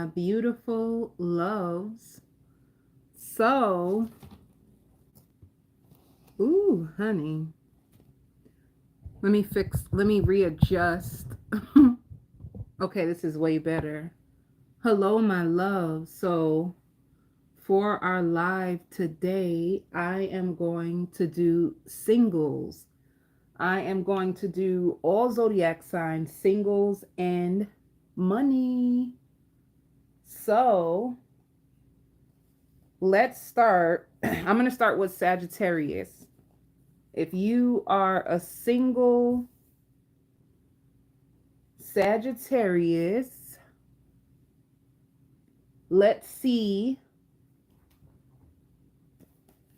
my beautiful loves. So, ooh, honey, let me readjust. Okay, this is way better. Hello, my love. So, for our live today, I am going to do singles. I am going to do all zodiac signs, singles, and money. So, let's start. I'm going to start with Sagittarius. If you are a single Sagittarius, let's see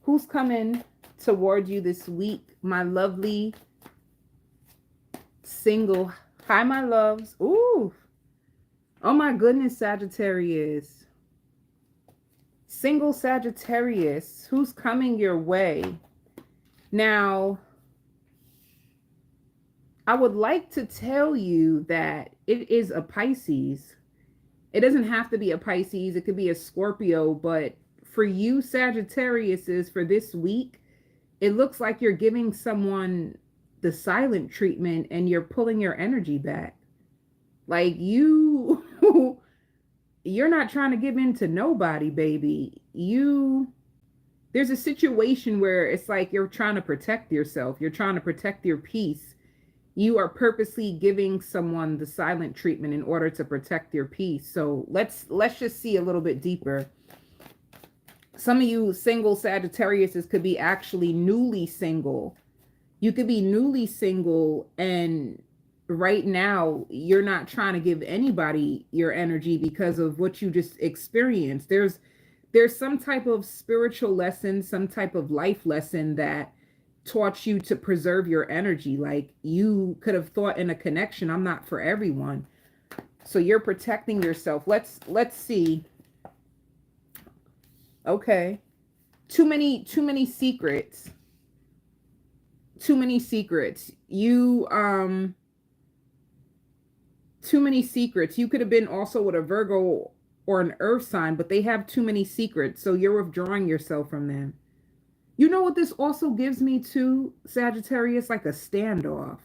who's coming toward you this week. My lovely single. Hi, my loves. Ooh. Oh my goodness, Sagittarius. Single Sagittarius. Who's coming your way? Now, I would like to tell you that it is a Pisces. It doesn't have to be a Pisces. It could be a Scorpio. But for you Sagittariuses, for this week, it looks like you're giving someone the silent treatment and you're pulling your energy back. Like you're not trying to give in to nobody, baby. There's a situation where it's like you're trying to protect yourself. You're trying to protect your peace. You are purposely giving someone the silent treatment in order to protect your peace. So let's just see a little bit deeper. Some of you single Sagittariuses could be actually newly single. You could be newly single, and right now you're not trying to give anybody your energy because of what you just experienced. There's some type of spiritual lesson, some type of life lesson that taught you to preserve your energy. Like you could have thought in a connection, I'm not for everyone. So you're protecting yourself. Let's see. Okay. Too many secrets. Too many secrets. Too many secrets. You could have been also with a Virgo or an earth sign, but they have too many secrets. So you're withdrawing yourself from them. You know what this also gives me to Sagittarius? Like a standoff.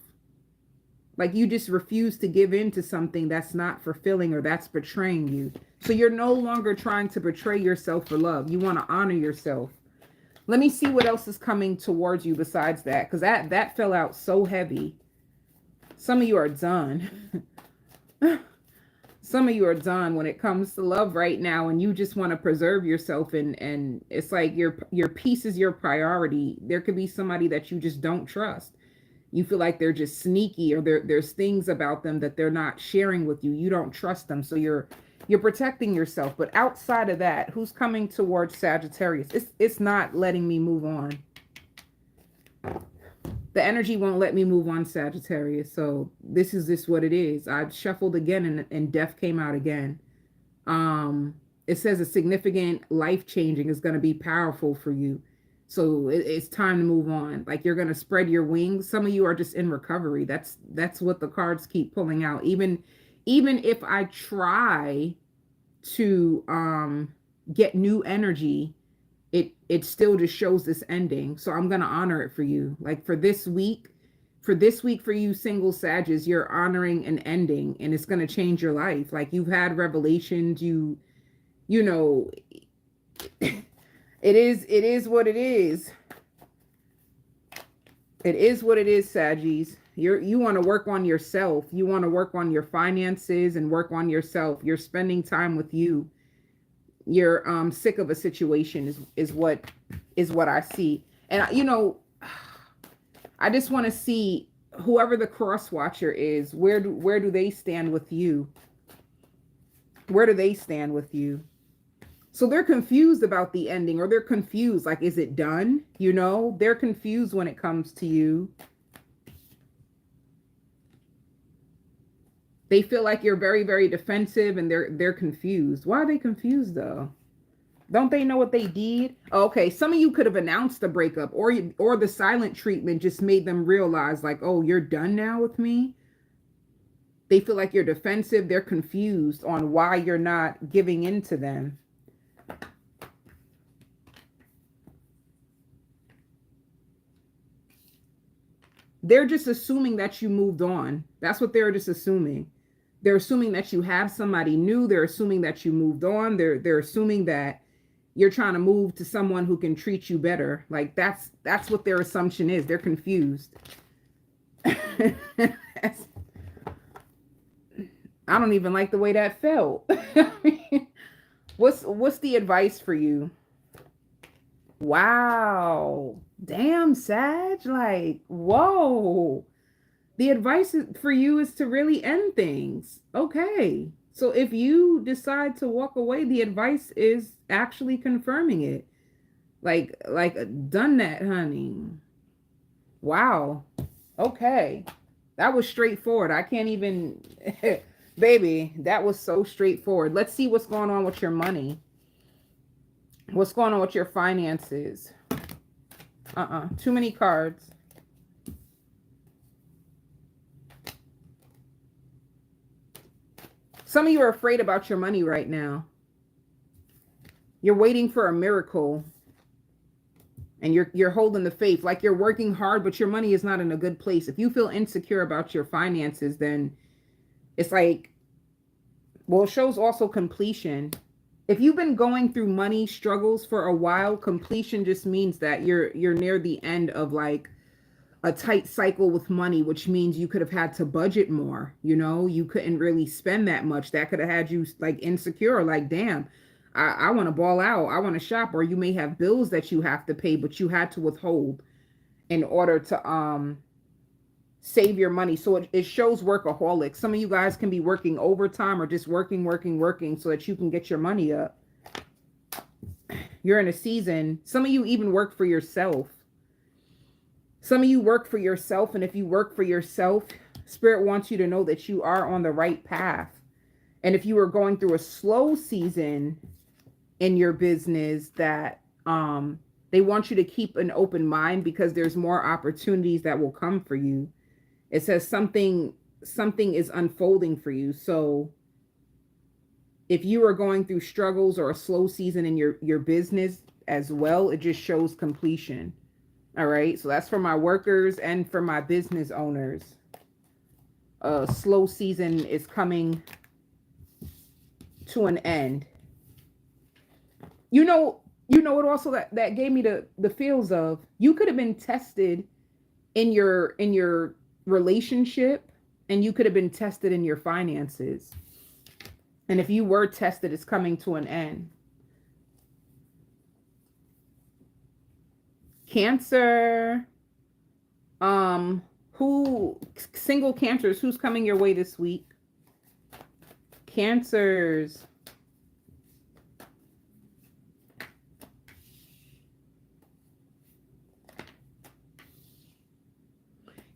Like you just refuse to give in to something that's not fulfilling or that's betraying you. So you're no longer trying to betray yourself for love. You want to honor yourself. Let me see what else is coming towards you besides that. Because that fell out so heavy. Some of you are done. Some of you are done when it comes to love right now, and you just want to preserve yourself, and it's like your peace is your priority. There could be somebody that you just don't trust. You feel like they're just sneaky, or there's things about them that they're not sharing with you. You don't trust them, so you're protecting yourself. But outside of that, who's coming towards Sagittarius? It's not letting me move on. The energy won't let me move on, Sagittarius. So this is just what it is. I shuffled again and death came out again. It says a significant life changing is going to be powerful for you. So it's time to move on. Like you're going to spread your wings. Some of you are just in recovery. That's what the cards keep pulling out. Even if I try to get new energy, it still just shows this ending. So I'm going to honor it for you. Like for this week for you single Sagittarius, you're honoring an ending, and it's going to change your life. Like you've had revelations, you know, it is what it is. It is what it is, Saggies. You want to work on yourself. You want to work on your finances and work on yourself. You're spending time with you. You're sick of a situation is what I see. And I just want to see whoever the cross watcher is, where do they stand with you? Where do they stand with you? So they're confused about the ending, or they're confused, like, is it done? They're confused when it comes to you. They feel like you're very, very defensive, and they're confused. Why are they confused though? Don't they know what they did? Okay, some of you could have announced the breakup, or the silent treatment just made them realize, like, oh, you're done now with me. They feel like you're defensive. They're confused on why you're not giving in to them. They're just assuming that you moved on. That's what they're just assuming. They're assuming that you have somebody new. They're assuming that you moved on. They're assuming that you're trying to move to someone who can treat you better. Like that's what their assumption is. They're confused. I don't even like the way that felt. What's the advice for you? Wow. Damn, Sag. Like, whoa. The advice for you is to really end things. Okay. So if you decide to walk away, the advice is actually confirming it. Like done that, honey. Wow. Okay. That was straightforward. I can't even baby, that was so straightforward. Let's see what's going on with your money. What's going on with your finances? Too many cards. Some of you are afraid about your money right now. You're waiting for a miracle. And you're holding the faith. Like you're working hard, but your money is not in a good place. If you feel insecure about your finances, then it's like, well, it shows also completion. If you've been going through money struggles for a while, completion just means that you're near the end of like a tight cycle with money, which means you could have had to budget more. You know, you couldn't really spend that much. That could have had you like insecure, like, damn, I want to ball out. I want to shop. Or you may have bills that you have to pay, but you had to withhold in order to save your money. So it shows workaholic. Some of you guys can be working overtime or just working so that you can get your money up. You're in a season. Some of you even work for yourself. Some of you work for yourself. And if you work for yourself, Spirit wants you to know that you are on the right path. And if you are going through a slow season in your business, that they want you to keep an open mind because there's more opportunities that will come for you. It says something is unfolding for you. So if you are going through struggles or a slow season in your business as well, it just shows completion. All right. So that's for my workers and for my business owners. A slow season is coming to an end. You know what also that gave me the feels of, you could have been tested in your relationship, and you could have been tested in your finances. And if you were tested, it's coming to an end. Cancer, single cancers, who's coming your way this week? Cancers.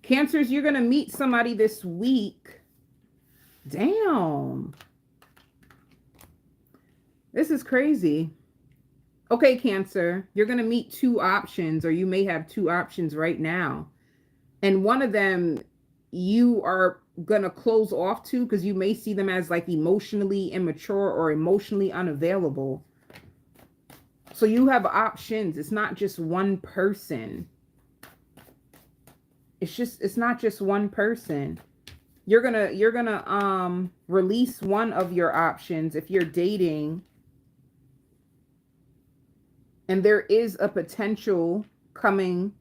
Cancers, you're going to meet somebody this week. Damn. This is crazy. Okay, Cancer, you're going to meet two options, or you may have two options right now. And one of them you are going to close off to because you may see them as like emotionally immature or emotionally unavailable. So you have options. It's not just one person. It's not just one person. You're gonna release one of your options if you're dating, and there is a potential coming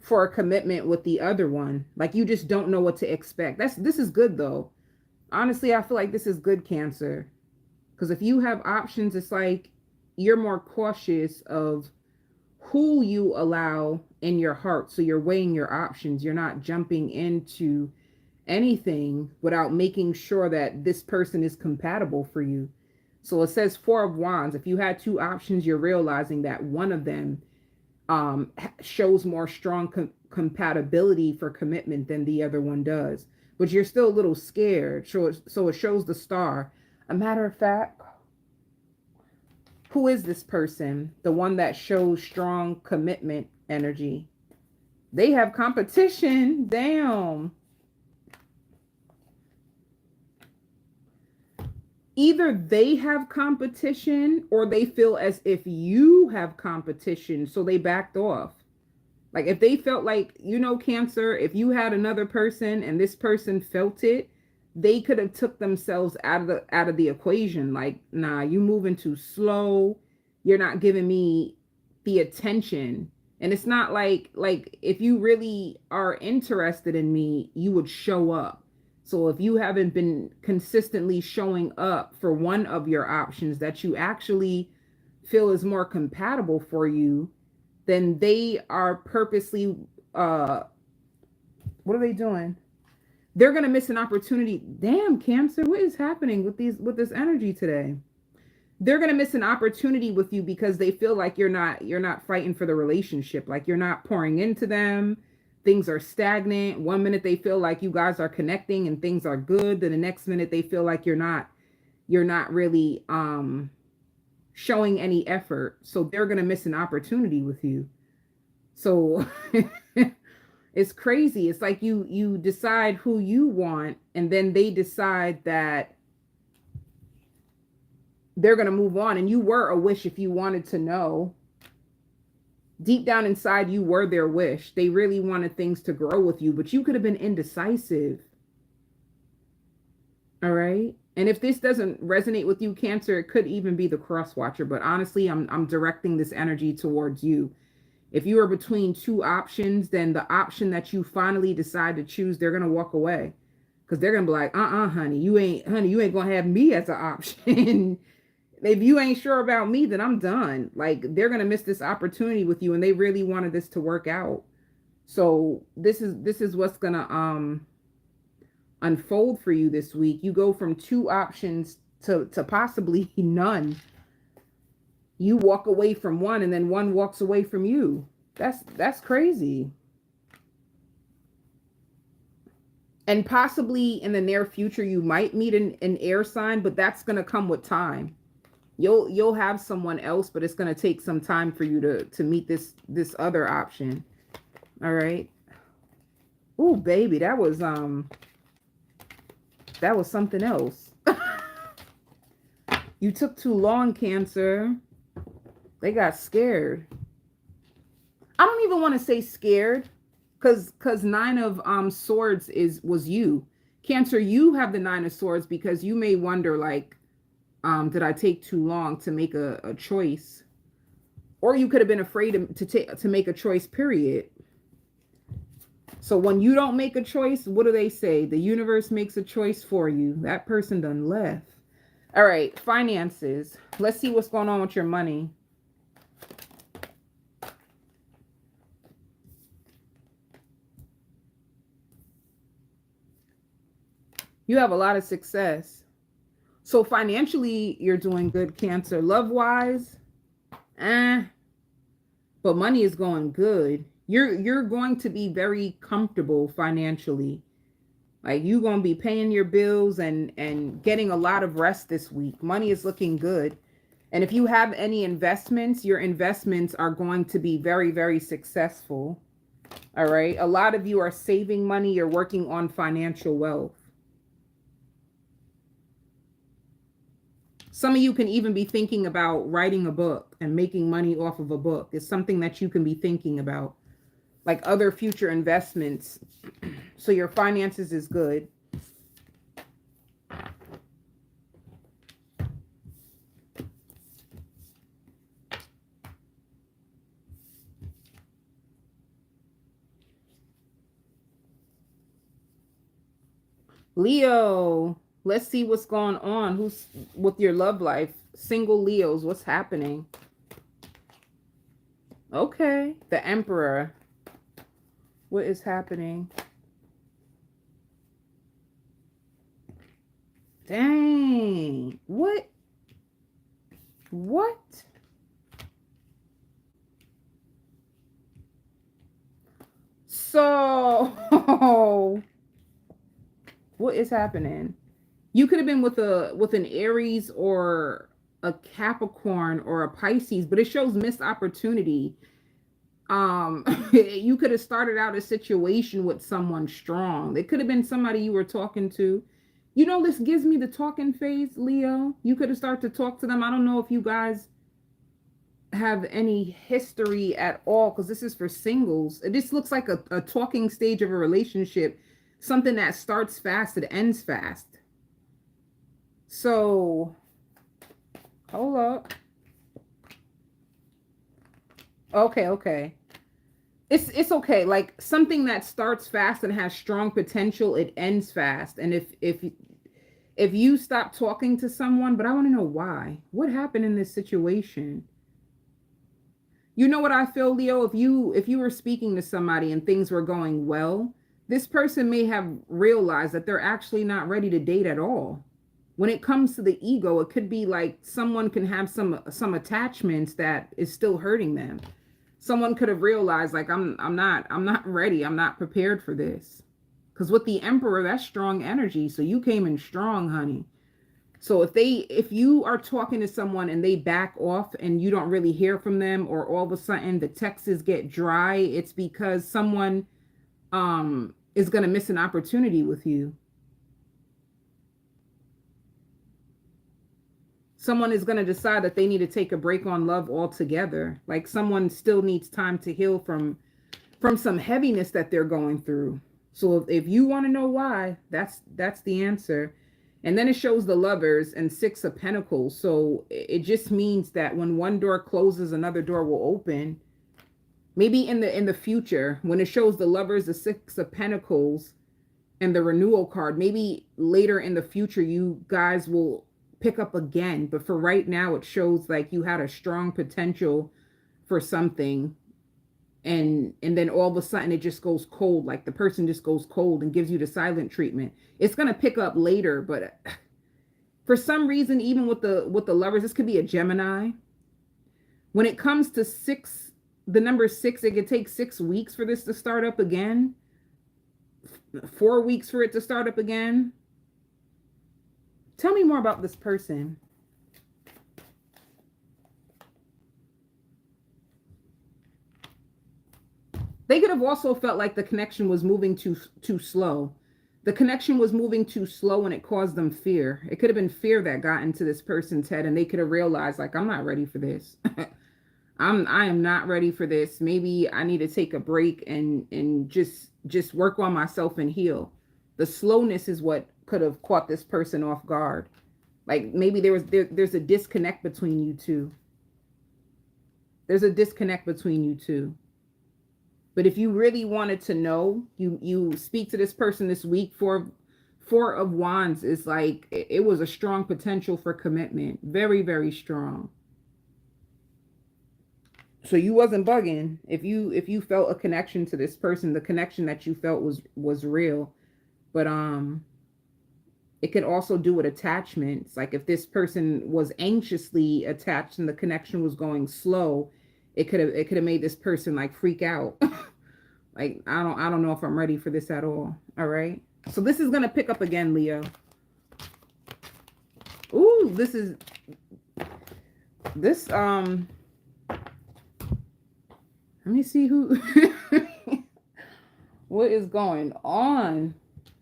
for a commitment with the other one. Like you just don't know what to expect. This is good though. Honestly, I feel like this is good, Cancer. Because if you have options, it's like you're more cautious of who you allow in your heart. So you're weighing your options. You're not jumping into anything without making sure that this person is compatible for you. So it says Four of Wands. If you had two options, you're realizing that one of them shows more strong compatibility for commitment than the other one does. But you're still a little scared. So it shows the Star. A matter of fact, who is this person? The one that shows strong commitment energy. They have competition. Damn. either they have competition or they feel as if you have competition, so they backed off. Like if they felt like, Cancer, if you had another person and this person felt it, they could have took themselves out of the equation. Like, nah, you moving too slow. You're not giving me the attention. And it's not like if you really are interested in me, you would show up. So if you haven't been consistently showing up for one of your options that you actually feel is more compatible for you, then they are purposely what are they doing? They're gonna miss an opportunity. Damn, Cancer, what is happening with this energy today? They're gonna miss an opportunity with you because they feel like you're not fighting for the relationship, like you're not pouring into them. Things are stagnant. One minute they feel like you guys are connecting and things are good, then the next minute they feel like you're not really showing any effort. So they're gonna miss an opportunity with you. So it's crazy. It's like you decide who you want, and then they decide that they're going to move on. And you were a wish, if you wanted to know. Deep down inside, you were their wish. They really wanted things to grow with you, but you could have been indecisive. All right. And if this doesn't resonate with you, Cancer, it could even be the cross watcher. But honestly, I'm directing this energy towards you. If you are between two options, then the option that you finally decide to choose, they're going to walk away. Because they're going to be like, honey, you ain't going to have me as an option. If you ain't sure about me, then I'm done. Like, they're going to miss this opportunity with you, and they really wanted this to work out. So this is what's going to unfold for you this week. You go from two options to possibly none. You walk away from one, and then one walks away from you. That's crazy. And possibly in the near future, you might meet an air sign, but that's going to come with time. You'll have someone else, but it's going to take some time for you to meet this other option. All right. Ooh, baby, that was something else. You took too long, Cancer. They got scared. I don't even want to say scared, because Nine of Swords was you. Cancer, you have the Nine of Swords because you may wonder, like, did I take too long to make a choice? Or you could have been afraid to make a choice, period. So when you don't make a choice, what do they say? The universe makes a choice for you. That person done left. All right, finances. Let's see what's going on with your money. You have a lot of success. So financially, you're doing good, Cancer. Love-wise, but money is going good. You're going to be very comfortable financially. Like, you're going to be paying your bills and getting a lot of rest this week. Money is looking good. And if you have any investments, your investments are going to be very, very successful. All right. A lot of you are saving money. You're working on financial wealth. Some of you can even be thinking about writing a book and making money off of a book. It's something that you can be thinking about, like other future investments. So your finances is good. Leo, let's see what's going on. Who's with your love life? Single Leos, what's happening? Okay, the Emperor. What is happening? Dang. What? So, what is happening? You could have been with an Aries or a Capricorn or a Pisces, but it shows missed opportunity. You could have started out a situation with someone strong. It could have been somebody you were talking to. You know, this gives me the talking phase, Leo. You could have started to talk to them. I don't know if you guys have any history at all, because this is for singles. This looks like a talking stage of a relationship, something that starts fast, it ends fast. So, hold up. Okay. It's okay. Like something that starts fast and has strong potential, it ends fast. And if you stop talking to someone, but I want to know why. What happened in this situation? You know what I feel, Leo? If you were speaking to somebody and things were going well, this person may have realized that they're actually not ready to date at all. When it comes to the ego, it could be like someone can have some attachments that is still hurting them. Someone could have realized like I'm not ready. I'm not prepared for this. Cuz with the emperor, that's strong energy. So you came in strong, honey. So if you are talking to someone and they back off and you don't really hear from them, or all of a sudden the texts get dry, it's because someone is going to miss an opportunity with you. Someone is going to decide that they need to take a break on love altogether. Like someone still needs time to heal from some heaviness that they're going through. So if you want to know why, that's the answer. And then it shows the Lovers and Six of Pentacles. So it just means that when one door closes, another door will open. Maybe in the future, when it shows the Lovers, the Six of Pentacles, and the renewal card, maybe later in the future, you guys will pick up again. But for right now, it shows like you had a strong potential for something. And then all of a sudden it just goes cold. Like the person just goes cold and gives you the silent treatment. It's going to pick up later. But for some reason, even with the Lovers, this could be a Gemini. When it comes to six, the number 6, it could take 6 weeks for this to start up again. 4 weeks for it to start up again. Tell me more about this person. They could have also felt like the connection was moving too slow. The connection was moving too slow and it caused them fear. It could have been fear that got into this person's head, and they could have realized like, I'm not ready for this. I am not ready for this. Maybe I need to take a break and just work on myself and heal. The slowness is what could have caught this person off guard. Like maybe there's a disconnect between you two. There's a disconnect between you two. But if you really wanted to know, you speak to this person this week. Four of Wands is like, it was a strong potential for commitment. Very, very strong. So you wasn't bugging. If you felt a connection to this person, the connection that you felt was real. But it could also do with attachments. Like if this person was anxiously attached and the connection was going slow, it could have made this person like freak out. Like I don't know if I'm ready for this at all. All right. So this is gonna pick up again, Leo. Ooh, this let me see who what is going on,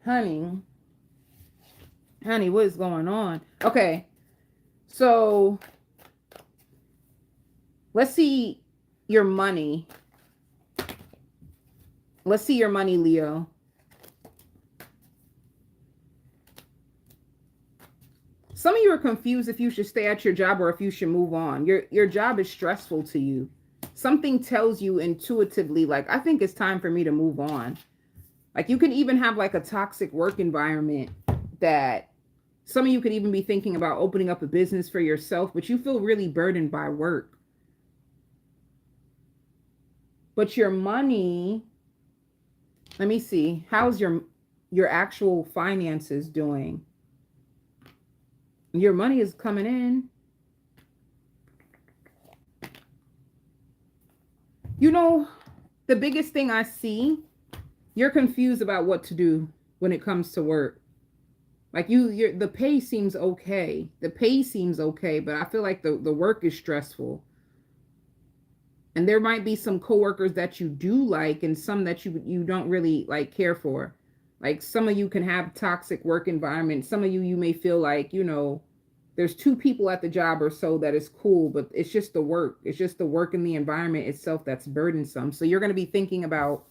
honey. Honey, what is going on? Okay. So let's see your money. Let's see your money, Leo. Some of you are confused if you should stay at your job or if you should move on. Your job is stressful to you. Something tells you intuitively, like, I think it's time for me to move on. Like you can even have like a toxic work environment that some of you could even be thinking about opening up a business for yourself, but you feel really burdened by work. But your money, let me see, how's your actual finances doing? Your money is coming in. You know, the biggest thing I see, you're confused about what to do when it comes to work. Like the pay seems okay. The pay seems okay, but I feel like the work is stressful. And there might be some coworkers that you do like and some that you don't really like care for. Like some of you can have toxic work environments. Some of you may feel like, there's two people at the job or so that is cool, but it's just the work. It's just the work and the environment itself that's burdensome. So you're going to be thinking about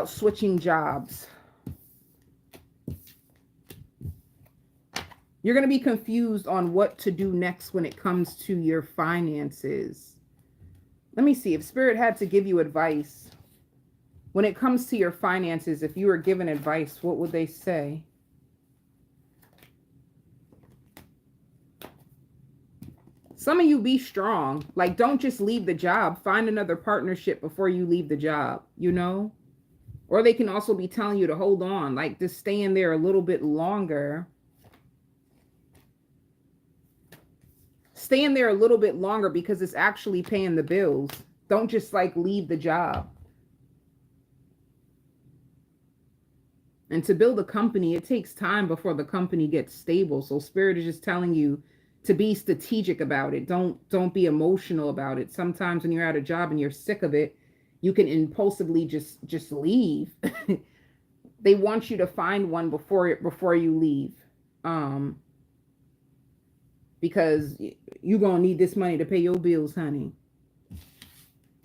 switching jobs. You're going to be confused on what to do next when it comes to your finances. Let me see if Spirit had to give you advice. When it comes to your finances, if you were given advice, what would they say? Some of you be strong. Like, don't just leave the job. Find another partnership before you leave the job, Or they can also be telling you to hold on, like just stay in there a little bit longer. Stay in there a little bit longer because it's actually paying the bills. Don't just like leave the job. And to build a company, it takes time before the company gets stable. So Spirit is just telling you to be strategic about it. Don't be emotional about it. Sometimes when you're at a job and you're sick of it, you can impulsively just leave. They want you to find one before you leave. Because you're going to need this money to pay your bills, honey.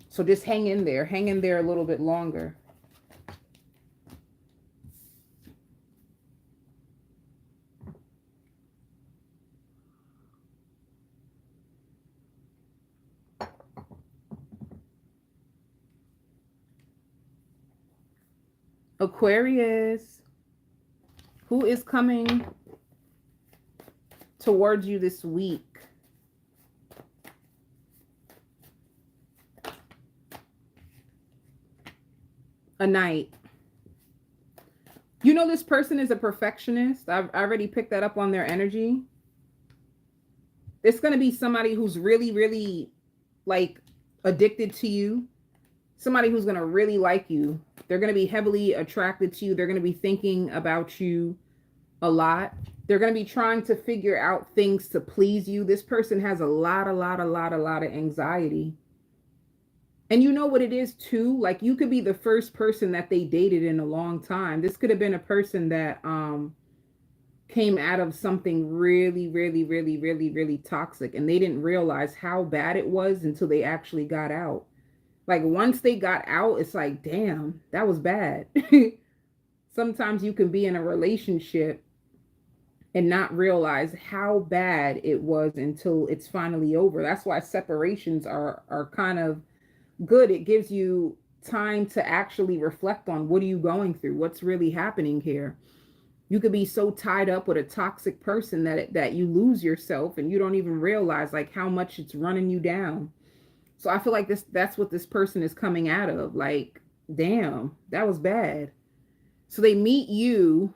So just hang in there. Hang in there a little bit longer. Aquarius, who is coming towards you this week? A knight. This person is a perfectionist. I've already picked that up on their energy. It's going to be somebody who's really, really like addicted to you. Somebody who's going to really like you. They're going to be heavily attracted to you. They're going to be thinking about you a lot. They're going to be trying to figure out things to please you. This person has a lot of anxiety. And you know what it is too? Like you could be the first person that they dated in a long time. This could have been a person that came out of something really, really, really, really, really toxic. And they didn't realize how bad it was until they actually got out. Like once they got out, it's like, damn, that was bad. Sometimes you can be in a relationship and not realize how bad it was until it's finally over. That's why separations are kind of good. It gives you time to actually reflect on what are you going through? What's really happening here? You could be so tied up with a toxic person that you lose yourself and you don't even realize like how much it's running you down. So I feel like that's what this person is coming out of. Like, damn, that was bad. So they meet you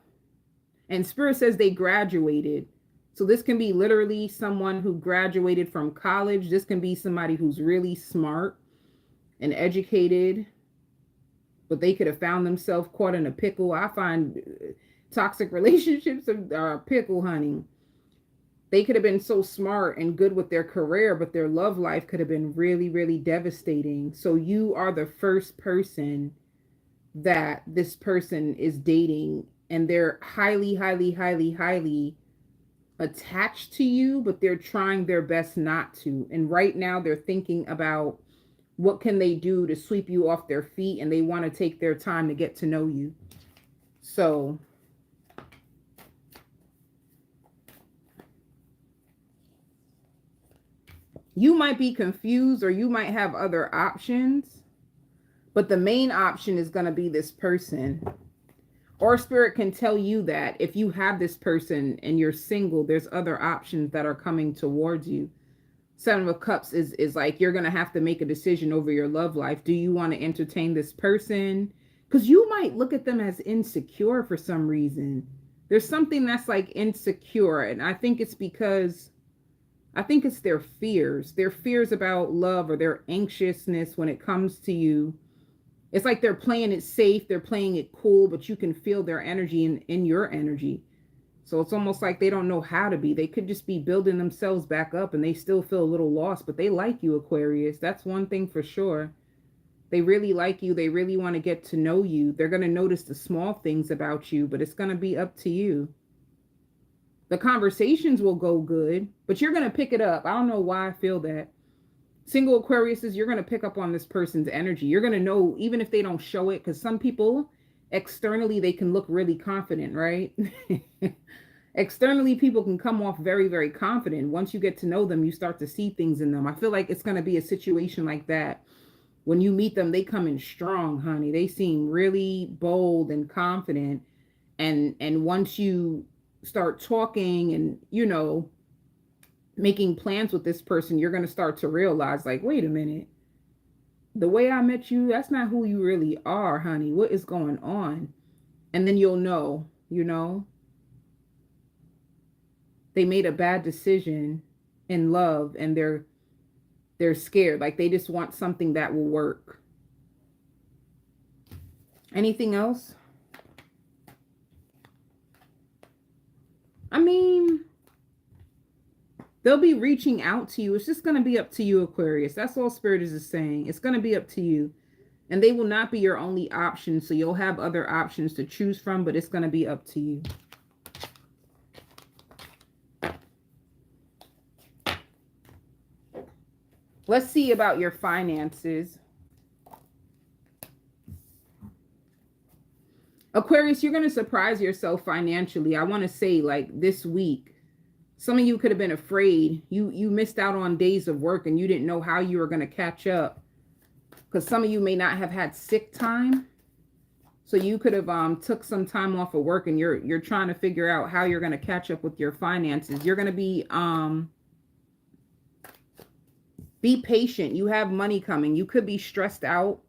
and Spirit says they graduated. So this can be literally someone who graduated from college. This can be somebody who's really smart and educated, but they could have found themselves caught in a pickle. I find toxic relationships are a pickle, honey. They could have been so smart and good with their career, but their love life could have been really, really devastating. So you are the first person that this person is dating, and they're highly, highly, highly, highly attached to you, but they're trying their best not to. And right now they're thinking about what can they do to sweep you off their feet, and they want to take their time to get to know you. So you might be confused or you might have other options, but the main option is going to be this person. Or Spirit can tell you that if you have this person and you're single, there's other options that are coming towards you. Seven of Cups is like you're going to have to make a decision over your love life. Do you want to entertain this person? Because you might look at them as insecure for some reason. There's something that's like insecure. And I think it's because I think it's their fears about love, or their anxiousness when it comes to you. It's like they're playing it safe. They're playing it cool, but you can feel their energy in your energy. So it's almost like they don't know how to be. They could just be building themselves back up and they still feel a little lost, but they like you, Aquarius. That's one thing for sure. They really like you. They really want to get to know you. They're going to notice the small things about you, but it's going to be up to you. The conversations will go good, but you're going to pick it up. I don't know why I feel that. Single Aquariuses, you're going to pick up on this person's energy. You're going to know, even if they don't show it, because some people externally, they can look really confident, right? Externally, people can come off very, very confident. Once you get to know them, you start to see things in them. I feel like it's going to be a situation like that. When you meet them, they come in strong, honey. They seem really bold and confident. And once you start talking and, making plans with this person, you're going to start to realize, like, wait a minute. The way I met you, that's not who you really are, honey. What is going on? And then you'll know, they made a bad decision in love, and they're scared. Like, they just want something that will work. Anything else? I mean, they'll be reaching out to you. It's just going to be up to you, Aquarius. That's all Spirit is saying. It's going to be up to you. And they will not be your only option. So you'll have other options to choose from, but it's going to be up to you. Let's see about your finances. Aquarius, you're going to surprise yourself financially. I want to say, like, this week, some of you could have been afraid. You missed out on days of work and you didn't know how you were going to catch up. Because some of you may not have had sick time. So you could have took some time off of work, and you're trying to figure out how you're going to catch up with your finances. You're going to be patient. You have money coming. You could be stressed out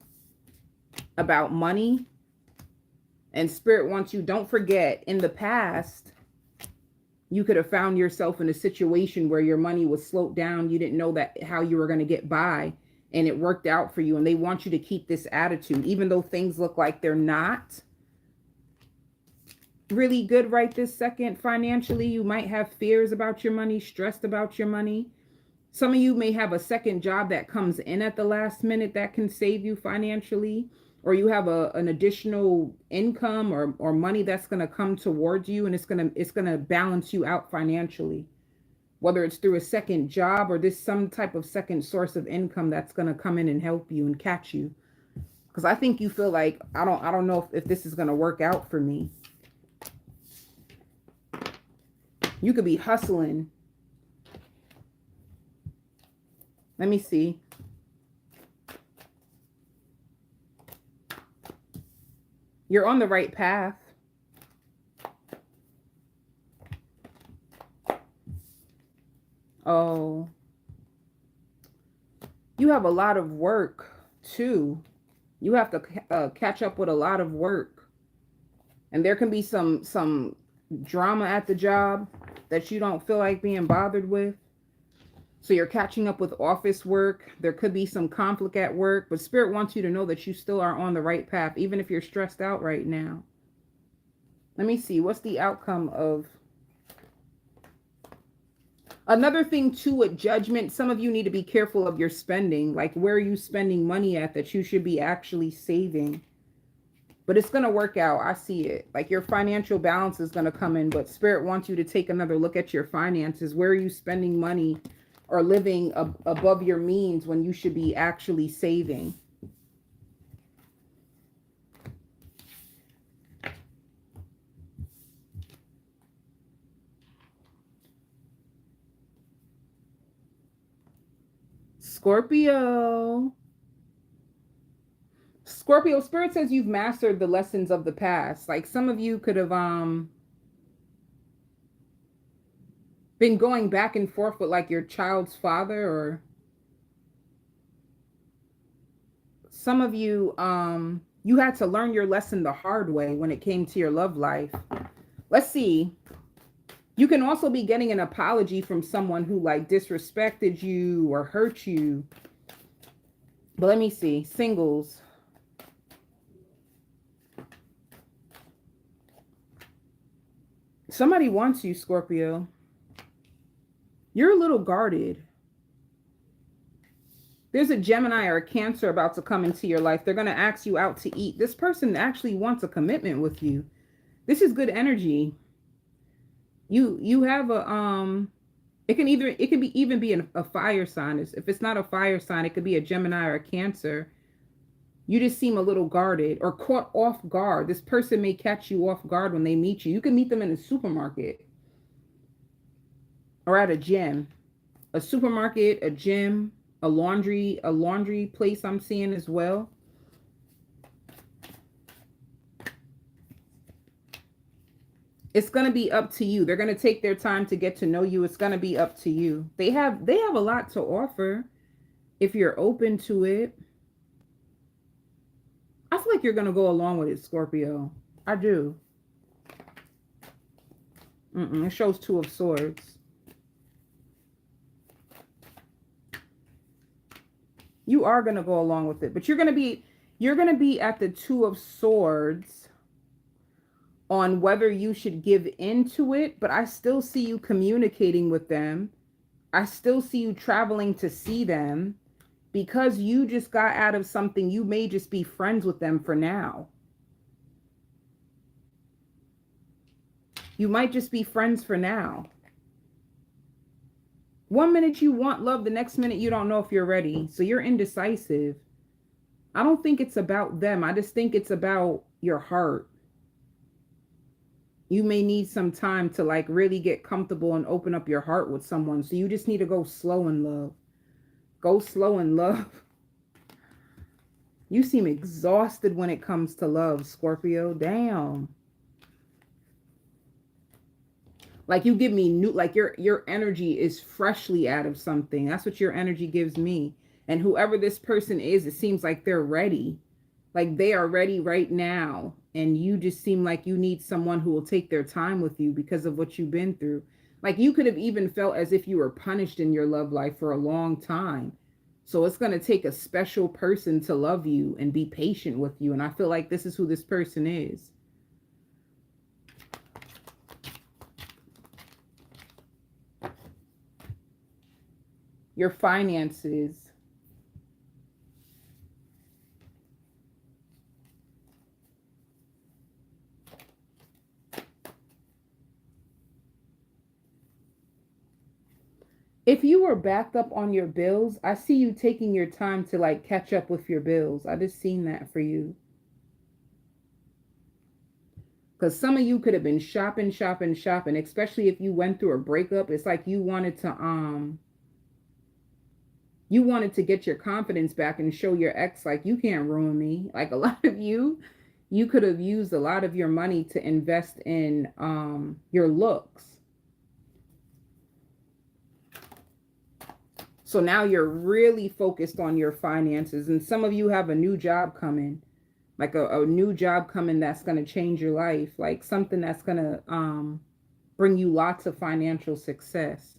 about money. And Spirit wants you, don't forget, in the past, you could have found yourself in a situation where your money was slowed down. You didn't know that how you were going to get by, and it worked out for you. And they want you to keep this attitude, even though things look like they're not really good right this second financially. You might have fears about your money, stressed about your money. Some of you may have a second job that comes in at the last minute that can save you financially. Or you have an additional income or money that's going to come towards you, and it's going to balance you out financially, whether it's through a second job or this some type of second source of income that's going to come in and help you and catch you. Because I think you feel like, I don't know if this is going to work out for me. You could be hustling. Let me see. You're on the right path. Oh. You have a lot of work, too. You have to catch up with a lot of work. And there can be some drama at the job that you don't feel like being bothered with. So you're catching up with office work. There could be some conflict at work, but Spirit wants you to know that you still are on the right path, even if you're stressed out right now. Let me see. What's the outcome of... Another thing too with judgment, some of you need to be careful of your spending. Like, where are you spending money at that you should be actually saving? But it's going to work out. I see it. Like, your financial balance is going to come in, but Spirit wants you to take another look at your finances. Where are you spending money or living above your means when you should be actually saving? Scorpio. Scorpio, Spirit says you've mastered the lessons of the past. Like, some of you could have been going back and forth with, like, your child's father, or some of you, you had to learn your lesson the hard way when it came to your love life. Let's see. You can also be getting an apology from someone who, like, disrespected you or hurt you. But let me see. Singles. Somebody wants you, Scorpio. You're a little guarded. There's a Gemini or a Cancer about to come into your life. They're going to ask you out to eat. This person actually wants a commitment with you. This is good energy. You have a it can be even be a fire sign. If it's not a fire sign, it could be a Gemini or a Cancer. You just seem a little guarded or caught off guard. This person may catch you off guard when they meet you. You can meet them in a supermarket or at a gym. A supermarket, a gym, a laundry place I'm seeing as well. It's going to be up to you. They're going to take their time to get to know you. It's going to be up to you. They have a lot to offer if you're open to it. I feel like you're going to go along with it, Scorpio. I do. It shows Two of Swords. You are going to go along with it, but you're going to be at the Two of Swords on whether you should give into it, but I still see you communicating with them. I still see you traveling to see them. Because you just got out of something, you may just be friends with them for now. You might just be friends for now. One minute you want love, the next minute you don't know if you're ready. So you're indecisive. I don't think it's about them. I just think it's about your heart. You may need some time to like really get comfortable and open up your heart with someone. So you just need to go slow in love. Go slow in love. You seem exhausted when it comes to love, Scorpio. Damn. Like you give me new, like your energy is freshly out of something. That's what your energy gives me. And whoever this person is, it seems like they're ready. Like they are ready right now. And you just seem like you need someone who will take their time with you because of what you've been through. Like you could have even felt as if you were punished in your love life for a long time. So it's going to take a special person to love you and be patient with you. And I feel like this is who this person is. Your finances. If you were backed up on your bills, I see you taking your time to like catch up with your bills. I just seen that for you. Because some of you could have been shopping, especially if you went through a breakup. It's like you wanted to get your confidence back and show your ex like you can't ruin me. Like a lot of you could have used a lot of your money to invest in your looks. So now you're really focused on your finances. And some of you have a new job coming. Like a new job coming that's going to change your life. Like something that's going to bring you lots of financial success.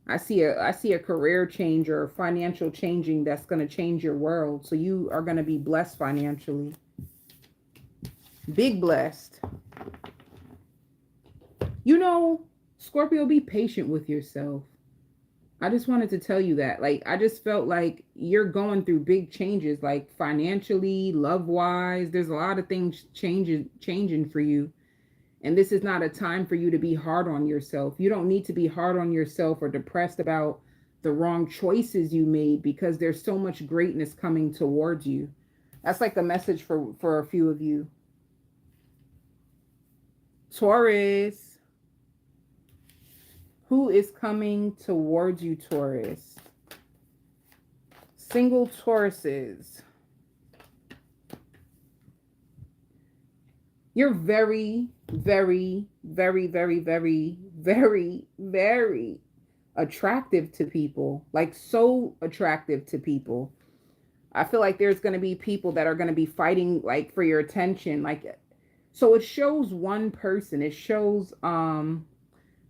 I see a career change or financial changing that's going to change your world. So you are going to be blessed financially. Big blessed. You know, Scorpio, be patient with yourself. I just wanted to tell you that. Like, I just felt like you're going through big changes, like financially, love-wise. There's a lot of things changing for you. And this is not a time for you to be hard on yourself. You don't need to be hard on yourself or depressed about the wrong choices you made because there's so much greatness coming towards you. That's like a message for a few of you. Taurus. Who is coming towards you, Taurus? Single Tauruses. You're very, very, very, very, very, very, very attractive to people. Like so attractive to people. I feel like there's going to be people that are going to be fighting like for your attention. Like, so it shows one person. It shows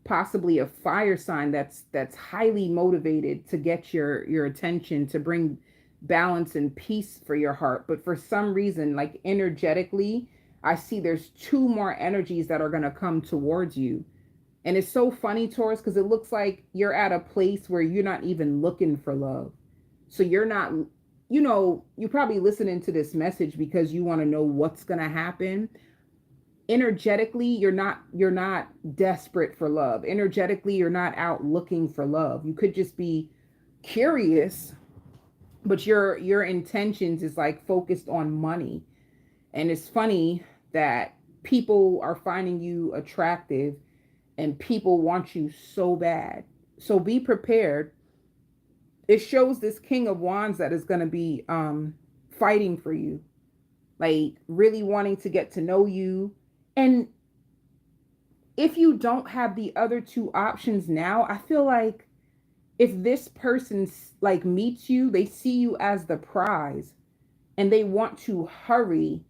possibly a fire sign that's highly motivated to get your attention, to bring balance and peace for your heart. But for some reason, like energetically, I see there's two more energies that are going to come towards you. And it's so funny, Taurus, because it looks like you're at a place where you're not even looking for love. So you're not, you're probably listening to this message because you want to know what's going to happen. Energetically, you're not desperate for love. Energetically, you're not out looking for love. You could just be curious, but your intentions is like focused on money. And it's funny that people are finding you attractive and people want you so bad. So be prepared. It shows this King of Wands that is going to be fighting for you, like really wanting to get to know you. And if you don't have the other two options now, I feel like if this person like meets you, they see you as the prize and they want to hurry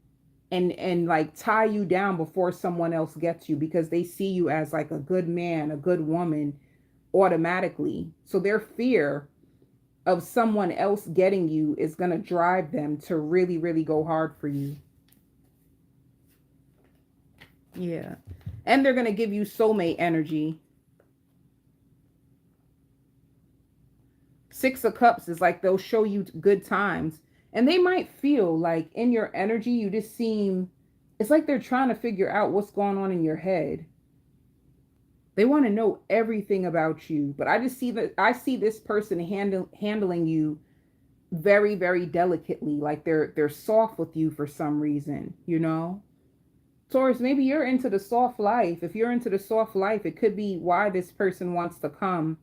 and like tie you down before someone else gets you because they see you as like a good man, a good woman automatically. So their fear of someone else getting you is going to drive them to really, really go hard for you. Yeah. And they're going to give you soulmate energy. Six of Cups is like they'll show you good times. And they might feel like in your energy, you just seem, it's like they're trying to figure out what's going on in your head. They want to know everything about you. But I just see that I see this person handling you very, very delicately. Like they're soft with you for some reason, you know? Taurus, maybe you're into the soft life. If you're into the soft life, it could be why this person wants to come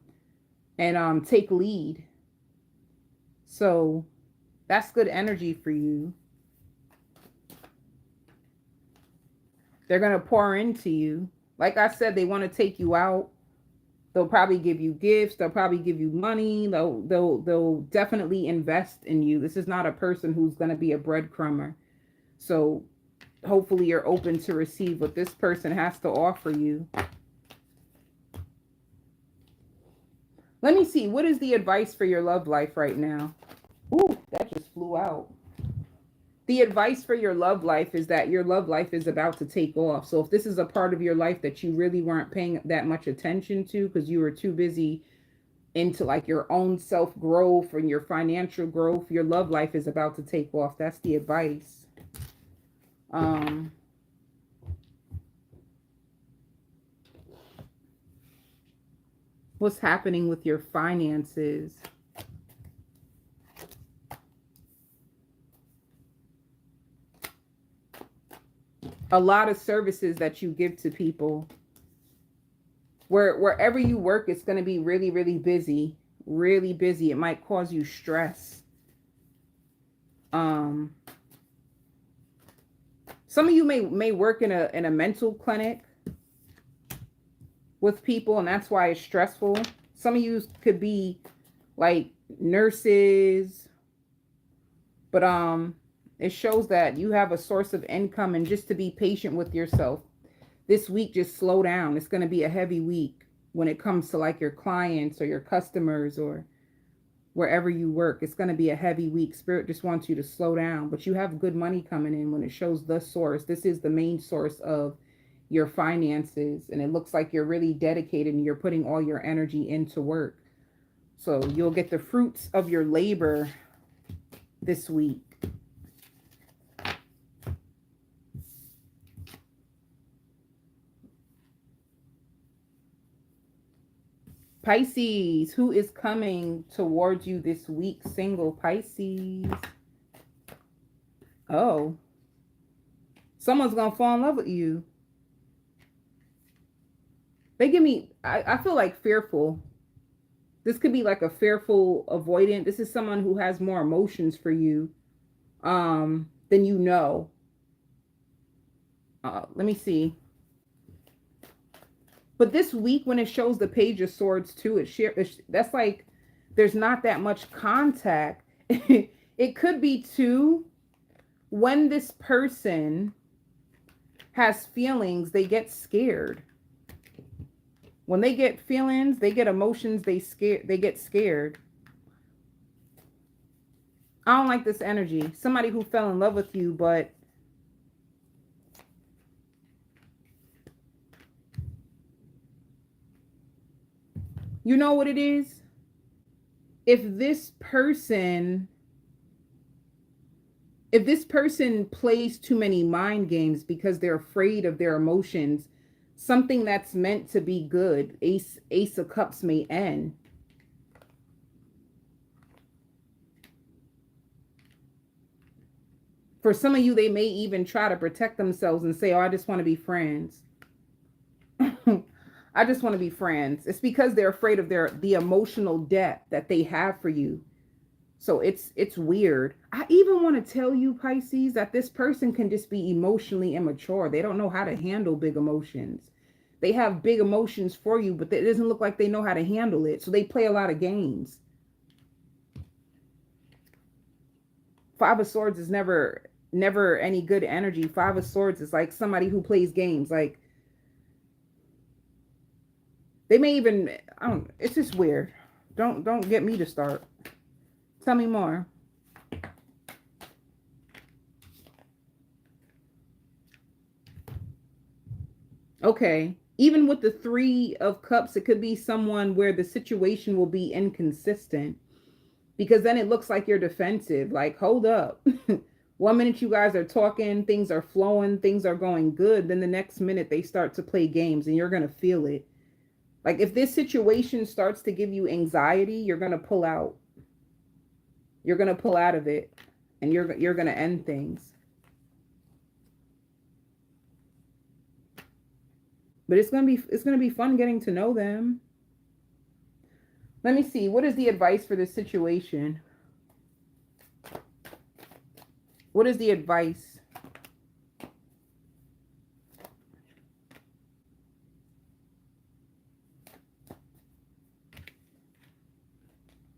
and take lead. So that's good energy for you. They're going to pour into you. Like I said, they want to take you out. They'll probably give you gifts. They'll probably give you money. They'll definitely invest in you. This is not a person who's going to be a breadcrumber. So hopefully you're open to receive what this person has to offer you. Let me see. What is the advice for your love life right now? Ooh, that just flew out. The advice for your love life is that your love life is about to take off. So if this is a part of your life that you really weren't paying that much attention to because you were too busy into like your own self growth and your financial growth, your love life is about to take off. That's the advice. What's happening with your finances? A lot of services that you give to people. Wherever you work, it's going to be really, really busy. Really busy. It might cause you stress. Some of you may work in a mental clinic with people, and that's why it's stressful. Some of you could be like nurses, but it shows that you have a source of income, and just to be patient with yourself. This week, just slow down. It's going to be a heavy week when it comes to like your clients or your customers or wherever you work. It's going to be a heavy week. Spirit just wants you to slow down, but you have good money coming in when it shows the source. This is the main source of your finances, and it looks like you're really dedicated and you're putting all your energy into work. So you'll get the fruits of your labor this week. Pisces, who is coming towards you this week? Single Pisces. Oh. Someone's going to fall in love with you. They give me, I feel like fearful. This could be like a fearful avoidant. This is someone who has more emotions for you than you know. Let me see. But this week, when it shows the Page of Swords too, that's like there's not that much contact. It could be too, when this person has feelings, they get scared. When they get feelings, they get emotions, they get scared. I don't like this energy. Somebody who fell in love with you, but you know what it is? if this person plays too many mind games because they're afraid of their emotions, something that's meant to be good, Ace of Cups may end. For some of you, they may even try to protect themselves and say, oh, I just want to be friends. I just want to be friends. It's because they're afraid of the emotional depth that they have for you. So it's weird. I even want to tell you, Pisces, that this person can just be emotionally immature. They don't know how to handle big emotions. They have big emotions for you, but it doesn't look like they know how to handle it. So they play a lot of games. Five of Swords is never any good energy. Five of Swords is like somebody who plays games. Like, they may even, it's just weird. Don't get me to start. Tell me more. Okay. Even with the Three of Cups, it could be someone where the situation will be inconsistent, because then it looks like you're defensive. Like, hold up. 1 minute you guys are talking, things are flowing, things are going good. Then the next minute they start to play games and you're going to feel it. Like, if this situation starts to give you anxiety, you're going to pull out. You're going to pull out of it, and you're going to end things. But it's going to be fun getting to know them. Let me see. What is the advice for this situation? What is the advice?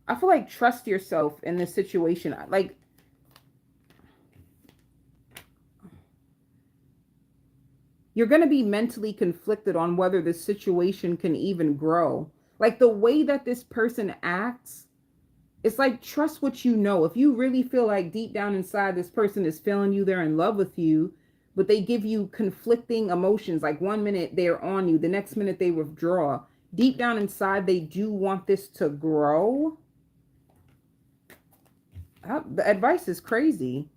I feel like trust yourself in this situation. Like, you're going to be mentally conflicted on whether this situation can even grow. Like, the way that this person acts, it's like, trust what you know. If you really feel like deep down inside this person is feeling you, they're in love with you, but they give you conflicting emotions. Like, 1 minute they're on you, the next minute they withdraw. Deep down inside, they do want this to grow. The advice is crazy.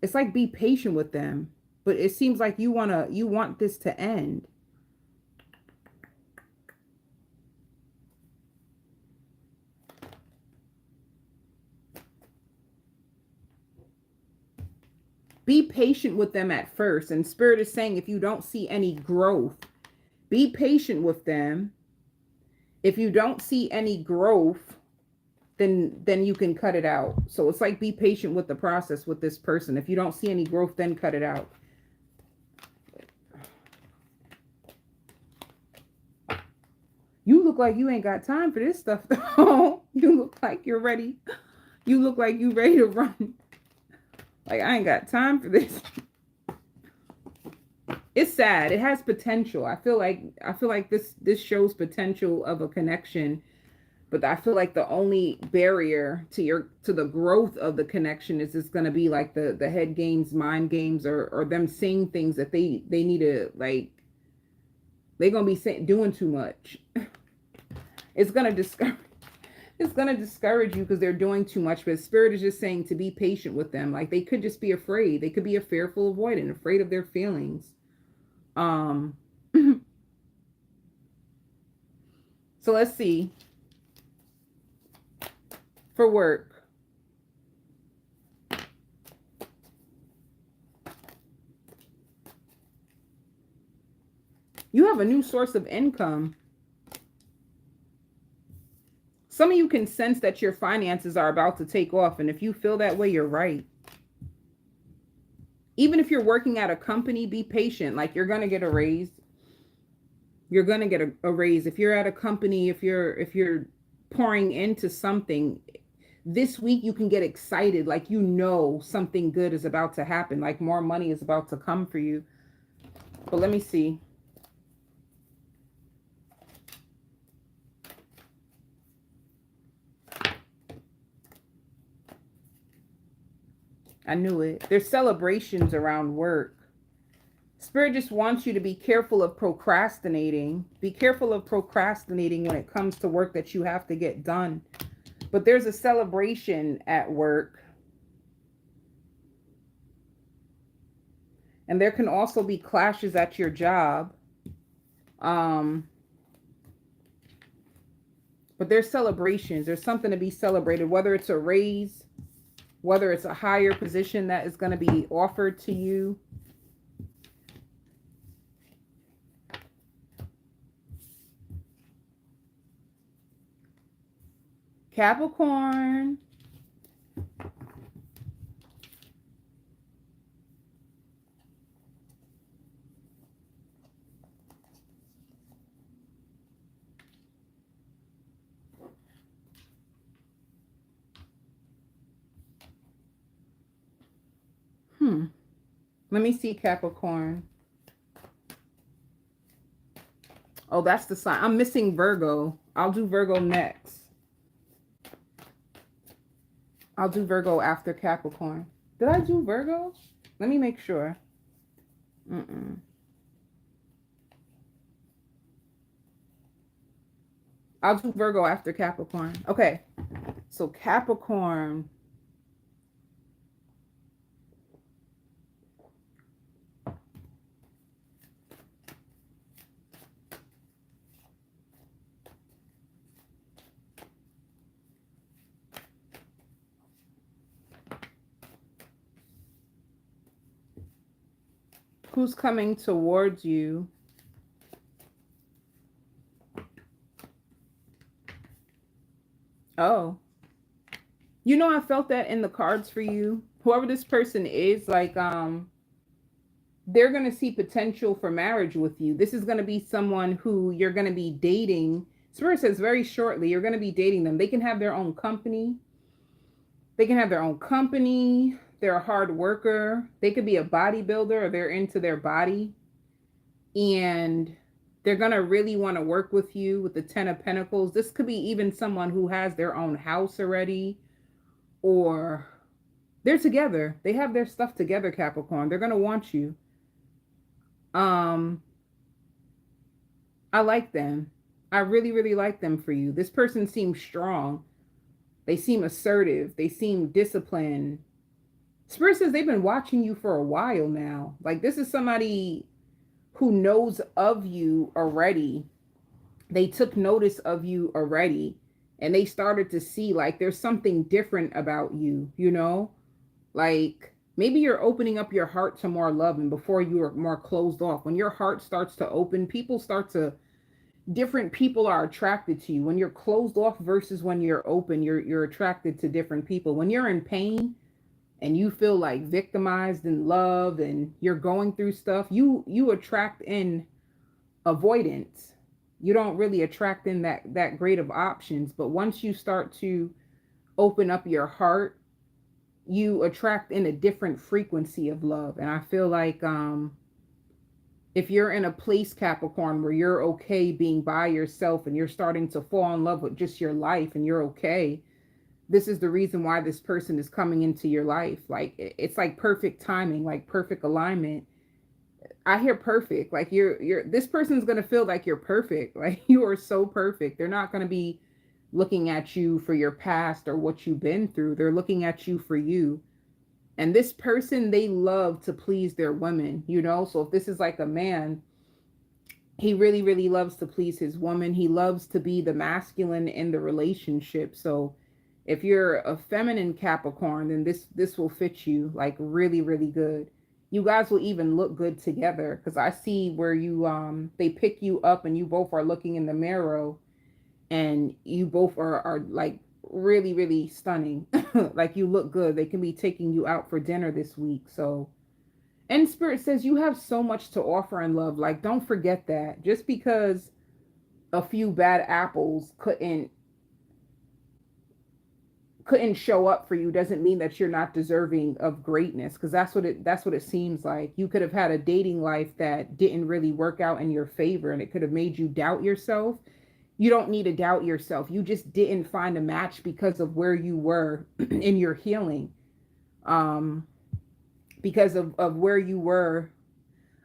It's like, be patient with them, but it seems like you want this to end. Be patient with them at first. And Spirit is saying, if you don't see any growth, be patient with them. If you don't see any growth, then you can cut it out. So it's like, be patient with the process with this person. If you don't see any growth, then cut it out. You look like you ain't got time for this stuff, though. You look like you're ready. You look like you're ready to run. Like, I ain't got time for this. It's sad. It has potential. I feel like this shows potential of a connection. But I feel like the only barrier to the growth of the connection is it's going to be like the head games, mind games, or them saying things that they need to, like, they're going to be doing too much. It's going to discourage you because they're doing too much. But Spirit is just saying to be patient with them. Like, they could just be afraid. They could be a fearful avoidant, afraid of their feelings. So let's see. For work. You have a new source of income. Some of you can sense that your finances are about to take off. And if you feel that way, you're right. Even if you're working at a company, be patient. Like, you're going to get a raise. You're going to get a raise. If you're at a company, if you're pouring into something, this week you can get excited. Like, you know something good is about to happen. Like, more money is about to come for you. But let me see. I knew it. There's celebrations around work. Spirit just wants you to be careful of procrastinating. Be careful of procrastinating when it comes to work that you have to get done. But there's a celebration at work. And there can also be clashes at your job. Um, but there's celebrations. There's something to be celebrated, whether it's a raise, whether it's a higher position that is going to be offered to you. Capricorn. Let me see, Capricorn. Oh, that's the sign. I'm missing Virgo. I'll do Virgo next. I'll do Virgo after Capricorn. Did I do Virgo? Let me make sure. I'll do Virgo after Capricorn. Okay. So Capricorn. Who's coming towards you? Oh. You know, I felt that in the cards for you. Whoever this person is, like, they're going to see potential for marriage with you. This is going to be someone who you're going to be dating. Spirit says very shortly, you're going to be dating them. They can have their own company. They're a hard worker. They could be a bodybuilder, or they're into their body. And they're going to really want to work with you with the 10 of Pentacles. This could be even someone who has their own house already, or they're together. They have their stuff together, Capricorn. They're going to want you. I like them. I really, really like them for you. This person seems strong. They seem assertive. They seem disciplined. Spirit says they've been watching you for a while now. Like, this is somebody who knows of you already. They took notice of you already. And they started to see, like, there's something different about you, you know? Like, maybe you're opening up your heart to more love, and before you were more closed off. When your heart starts to open, different people are attracted to you. When you're closed off versus when you're open, you're attracted to different people. When you're in pain and you feel like victimized in love and you're going through stuff, you attract in avoidance. You don't really attract in that great of options. But once you start to open up your heart, you attract in a different frequency of love. And I feel like if you're in a place, Capricorn, where you're okay being by yourself and you're starting to fall in love with just your life and you're okay, this is the reason why this person is coming into your life. Like, it's like perfect timing, like perfect alignment. I hear perfect. Like, this person's going to feel like you're perfect. Like, you are so perfect. They're not going to be looking at you for your past or what you've been through. They're looking at you for you. And this person, they love to please their women, you know? So if this is like a man, he really, really loves to please his woman. He loves to be the masculine in the relationship. So if you're a feminine Capricorn, then this will fit you like really, really good. You guys will even look good together, because I see where you they pick you up and you both are looking in the mirror and you both are like really, really stunning. Like, you look good. They can be taking you out for dinner this week. So, and Spirit says you have so much to offer in love. Like, don't forget that. Just because a few bad apples couldn't show up for you doesn't mean that you're not deserving of greatness, because that's what it seems like. You could have had a dating life that didn't really work out in your favor, and it could have made you doubt yourself. You don't need to doubt yourself. You just didn't find a match because of where you were in your healing. Because of where you were,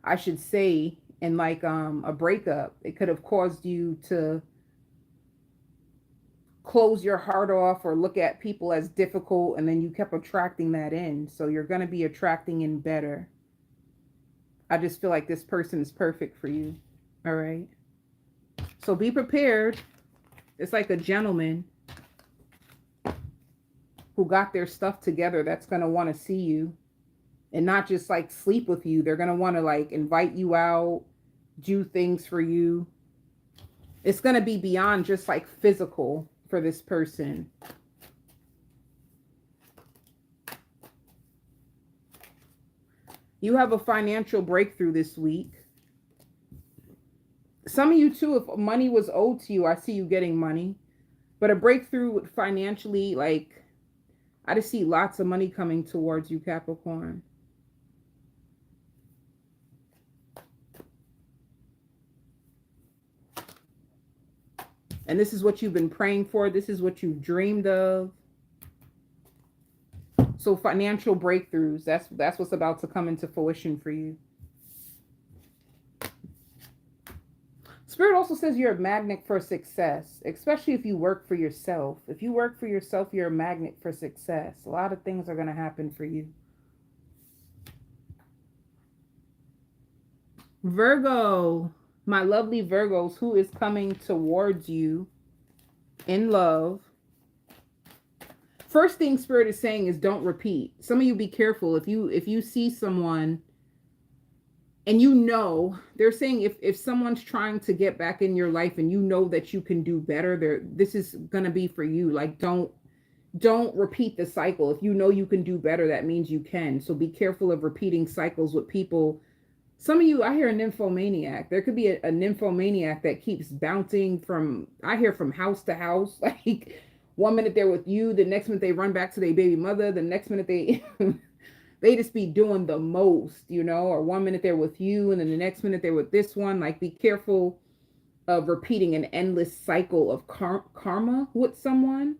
I should say, in like a breakup. It could have caused you to close your heart off or look at people as difficult, and then you kept attracting that in. So you're going to be attracting in better. I just feel like this person is perfect for you. All right. So be prepared. It's like a gentleman who got their stuff together that's going to want to see you and not just like sleep with you. They're going to want to like invite you out, do things for you. It's going to be beyond just like physical for this person. You have a financial breakthrough this week. Some of you too, if money was owed to you, I see you getting money. But a breakthrough financially, like, I just see lots of money coming towards you, Capricorn. And this is what you've been praying for. This is what you've dreamed of. So financial breakthroughs, that's what's about to come into fruition for you. Spirit also says you're a magnet for success, especially if you work for yourself. If you work for yourself, you're a magnet for success. A lot of things are going to happen for you. Virgo, my lovely Virgos, who is coming towards you in love. First thing Spirit is saying is don't repeat. Some of you be careful. If you see someone and you know, they're saying if someone's trying to get back in your life and you know that you can do better, this is going to be for you. Like, don't repeat the cycle. If you know you can do better, that means you can. So be careful of repeating cycles with people. Some of you, I hear a nymphomaniac. There could be a nymphomaniac that keeps bouncing from, I hear from house to house. Like, 1 minute they're with you, the next minute they run back to their baby mother, the next minute they they just be doing the most, you know, or 1 minute they're with you and then the next minute they're with this one. Like, be careful of repeating an endless cycle of karma with someone.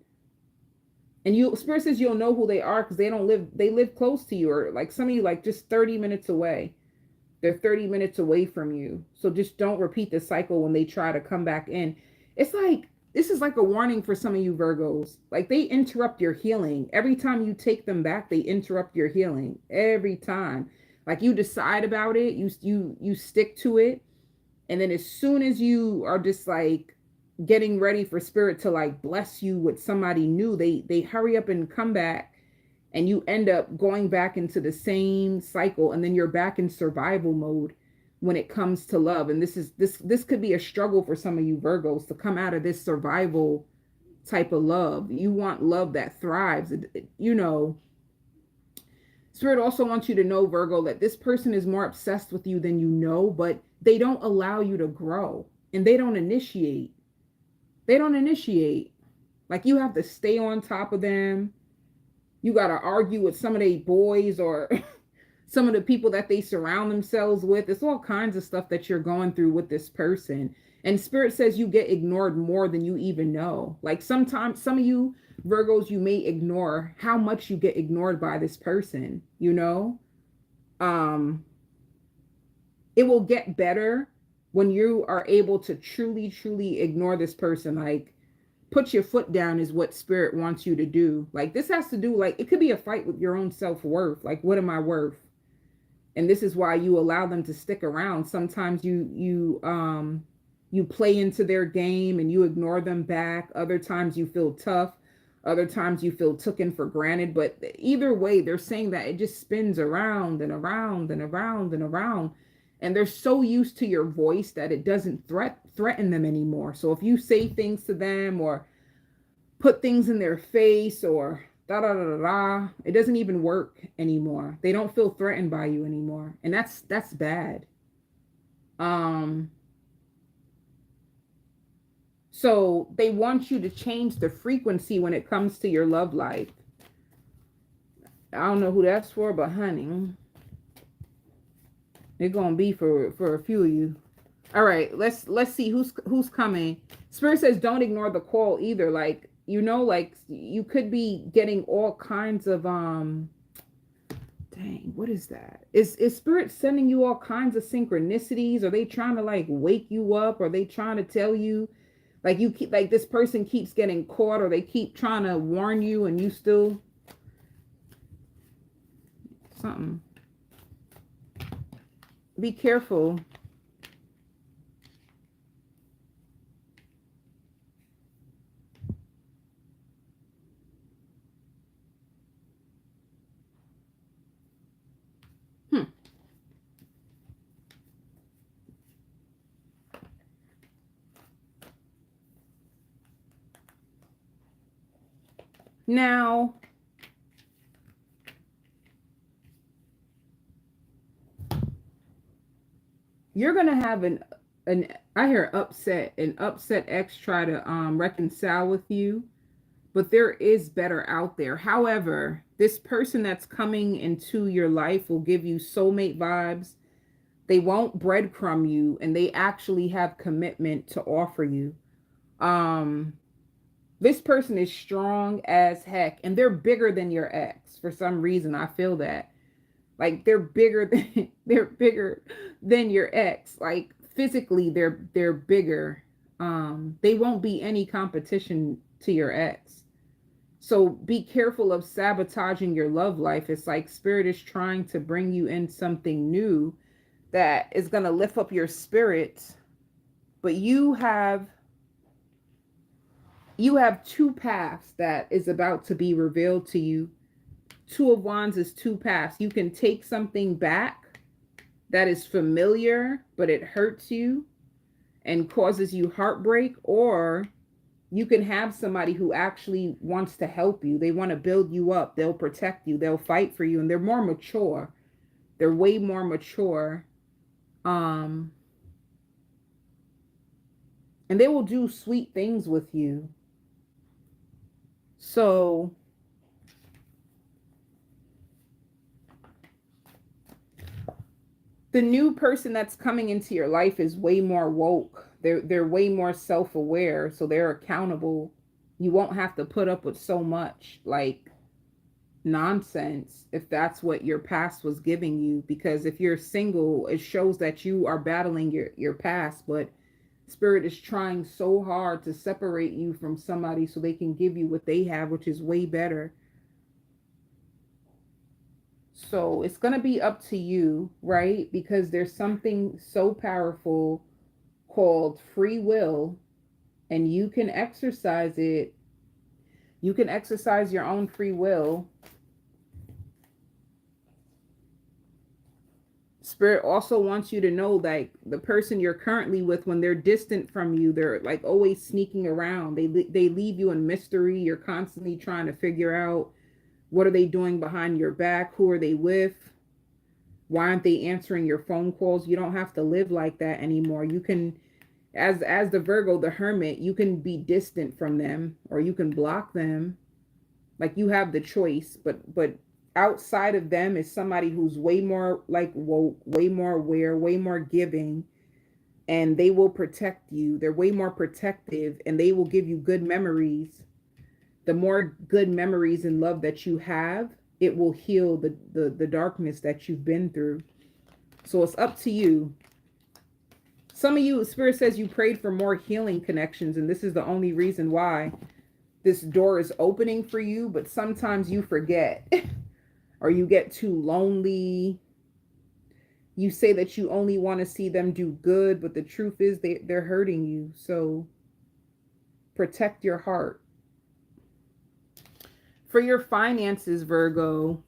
And you, Spirit says you'll know who they are because they live close to you, or like some of you like just 30 minutes away. They're 30 minutes away from you. So just don't repeat the cycle when they try to come back in. It's like, this is like a warning for some of you Virgos. Like, they interrupt your healing. Every time you take them back, they interrupt your healing. Every time. Like, you decide about it, you stick to it. And then as soon as you are just like getting ready for Spirit to like bless you with somebody new, they hurry up and come back. And you end up going back into the same cycle, and then you're back in survival mode when it comes to love. And this could be a struggle for some of you Virgos to come out of this survival type of love. You want love that thrives. You know, Spirit also wants you to know, Virgo, that this person is more obsessed with you than you know, but they don't allow you to grow, and they don't initiate. They don't initiate. Like, you have to stay on top of them. You got to argue with some of their boys or some of the people that they surround themselves with. It's all kinds of stuff that you're going through with this person. And Spirit says you get ignored more than you even know. Like, sometimes some of you Virgos, you may ignore how much you get ignored by this person, you know? It will get better when you are able to truly, truly ignore this person. Like, put your foot down is what Spirit wants you to do. Like, this has to do, like, it could be a fight with your own self-worth. Like, what am I worth? And this is why you allow them to stick around. Sometimes you play into their game and you ignore them back. Other times you feel tough. Other times you feel taken for granted. But either way, they're saying that it just spins around and around and around and around. And they're so used to your voice that it doesn't threaten them anymore. So if you say things to them or put things in their face or da da da da da, it doesn't even work anymore. They don't feel threatened by you anymore. And that's bad. So they want you to change the frequency when it comes to your love life. I don't know who that's for, but honey, it's gonna be for a few of you. All right, let's see who's coming. Spirit says don't ignore the call either. Like, you know, like, you could be getting all kinds of dang, what is that? Is Spirit sending you all kinds of synchronicities? Are they trying to like wake you up? Are they trying to tell you Like you keep, like this person keeps getting caught, or they keep trying to warn you and you still something. Be careful. Now, you're gonna have an I hear an upset ex try to reconcile with you, but there is better out there. However, this person that's coming into your life will give you soulmate vibes. They won't breadcrumb you, and they actually have commitment to offer you. Um, this person is strong as heck, and they're bigger than your ex. For some reason, I feel that. Like they're bigger than they're bigger than your ex. Like physically, they're bigger. They won't be any competition to your ex. So be careful of sabotaging your love life. It's like spirit is trying to bring you in something new that is going to lift up your spirits, but you have two paths that is about to be revealed to you. Two of Wands is two paths. You can take something back that is familiar, but it hurts you and causes you heartbreak, or you can have somebody who actually wants to help you. They want to build you up. They'll protect you. They'll fight for you, and they're more mature. They're way more mature. And they will do sweet things with you. So the new person that's coming into your life is way more woke. They're way more self-aware, so they're accountable. You won't have to put up with so much like nonsense if that's what your past was giving you, because if you're single, it shows that you are battling your past, but spirit is trying so hard to separate you from somebody so they can give you what they have, which is way better. So it's going to be up to you, right? Because there's something so powerful called free will, and you can exercise it. You can exercise your own free will. Spirit also wants you to know that the person you're currently with, when they're distant from you, they're like always sneaking around. They leave you in mystery. You're constantly trying to figure out, what are they doing behind your back? Who are they with? Why aren't they answering your phone calls? You don't have to live like that anymore. You can, as the Virgo, the Hermit, you can be distant from them, or you can block them. Like you have the choice, but outside of them is somebody who's way more like woke, way more aware, way more giving, and they will protect you. They're way more protective, and they will give you good memories. The more good memories and love that you have, it will heal the darkness that you've been through. So it's up to you. Some of you, Spirit says you prayed for more healing connections, and this is the only reason why this door is opening for you, but sometimes you forget or you get too lonely. You say that you only want to see them do good, but the truth is they're hurting you. So protect your heart. For your finances, Virgo,